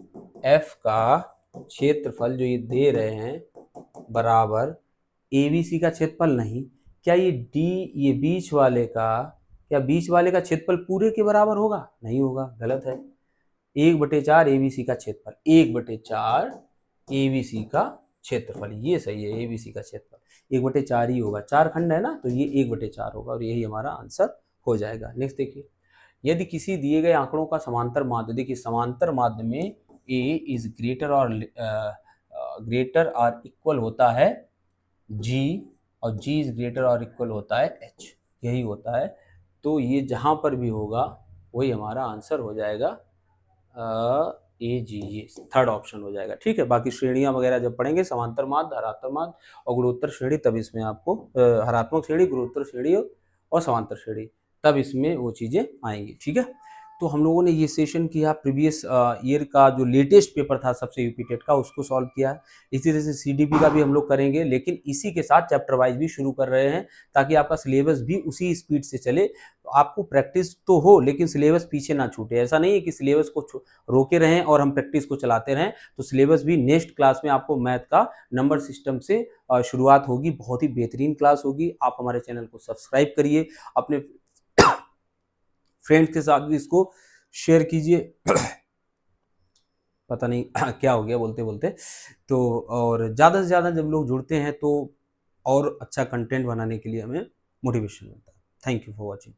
A: एफ का क्षेत्रफल जो ये दे रहे हैं बराबर एबीसी का क्षेत्रफल नहीं, क्या ये बीच वाले का, क्या बीच वाले का क्षेत्रफल पूरे के बराबर होगा? नहीं होगा, गलत है। 1/4 एबीसी का क्षेत्रफल, 1/4 एबीसी का क्षेत्रफल, ये सही है। एबीसी का क्षेत्रफल 1/4 ही होगा, 4 खंड है ना, तो ये 1/4 होगा और यही हमारा आंसर हो जाएगा। नेक्स्ट देखिए, यदि किसी दिए गए आंकड़ों का समांतर माध्य, देखिए समांतर माध्य में ए इज ग्रेटर और इक्वल होता है जी, और जी इज ग्रेटर और इक्वल होता है एच, यही होता है। तो ये जहां पर भी होगा वही हमारा आंसर हो जाएगा ए जी, ये थर्ड ऑप्शन हो जाएगा। ठीक है, बाकी श्रेणियां वगैरह जब पढ़ेंगे समांतर माध्य, धरात्मक माध्य और गुणोत्तर श्रेणी, तब इसमें आपको हरात्मक श्रेणी, गुणोत्तर श्रेणी और समांतर श्रेणी, तब इसमें वो चीजें आएंगी। ठीक है, तो हम लोगों ने ये सेशन किया, प्रीवियस ईयर का जो लेटेस्ट पेपर था सबसे यूपी टेट का, उसको सॉल्व किया है। इसी तरह से सीडीपी का भी हम लोग करेंगे, लेकिन इसी के साथ चैप्टर वाइज भी शुरू कर रहे हैं, ताकि आपका सिलेबस भी उसी स्पीड से चले। तो आपको प्रैक्टिस तो हो, लेकिन सिलेबस पीछे ना छूटे। ऐसा नहीं है कि सिलेबस को रोके रहें और हम प्रैक्टिस को चलाते रहें। तो सिलेबस भी नेक्स्ट क्लास में आपको मैथ का नंबर सिस्टम से शुरुआत होगी, बहुत ही बेहतरीन क्लास होगी। आप हमारे चैनल को सब्सक्राइब करिए, अपने फ्रेंड्स के साथ भी इसको शेयर कीजिए। पता नहीं क्या हो गया बोलते बोलते। तो और ज़्यादा से ज़्यादा जब लोग जुड़ते हैं तो और अच्छा कंटेंट बनाने के लिए हमें मोटिवेशन मिलता है। Thank you for watching.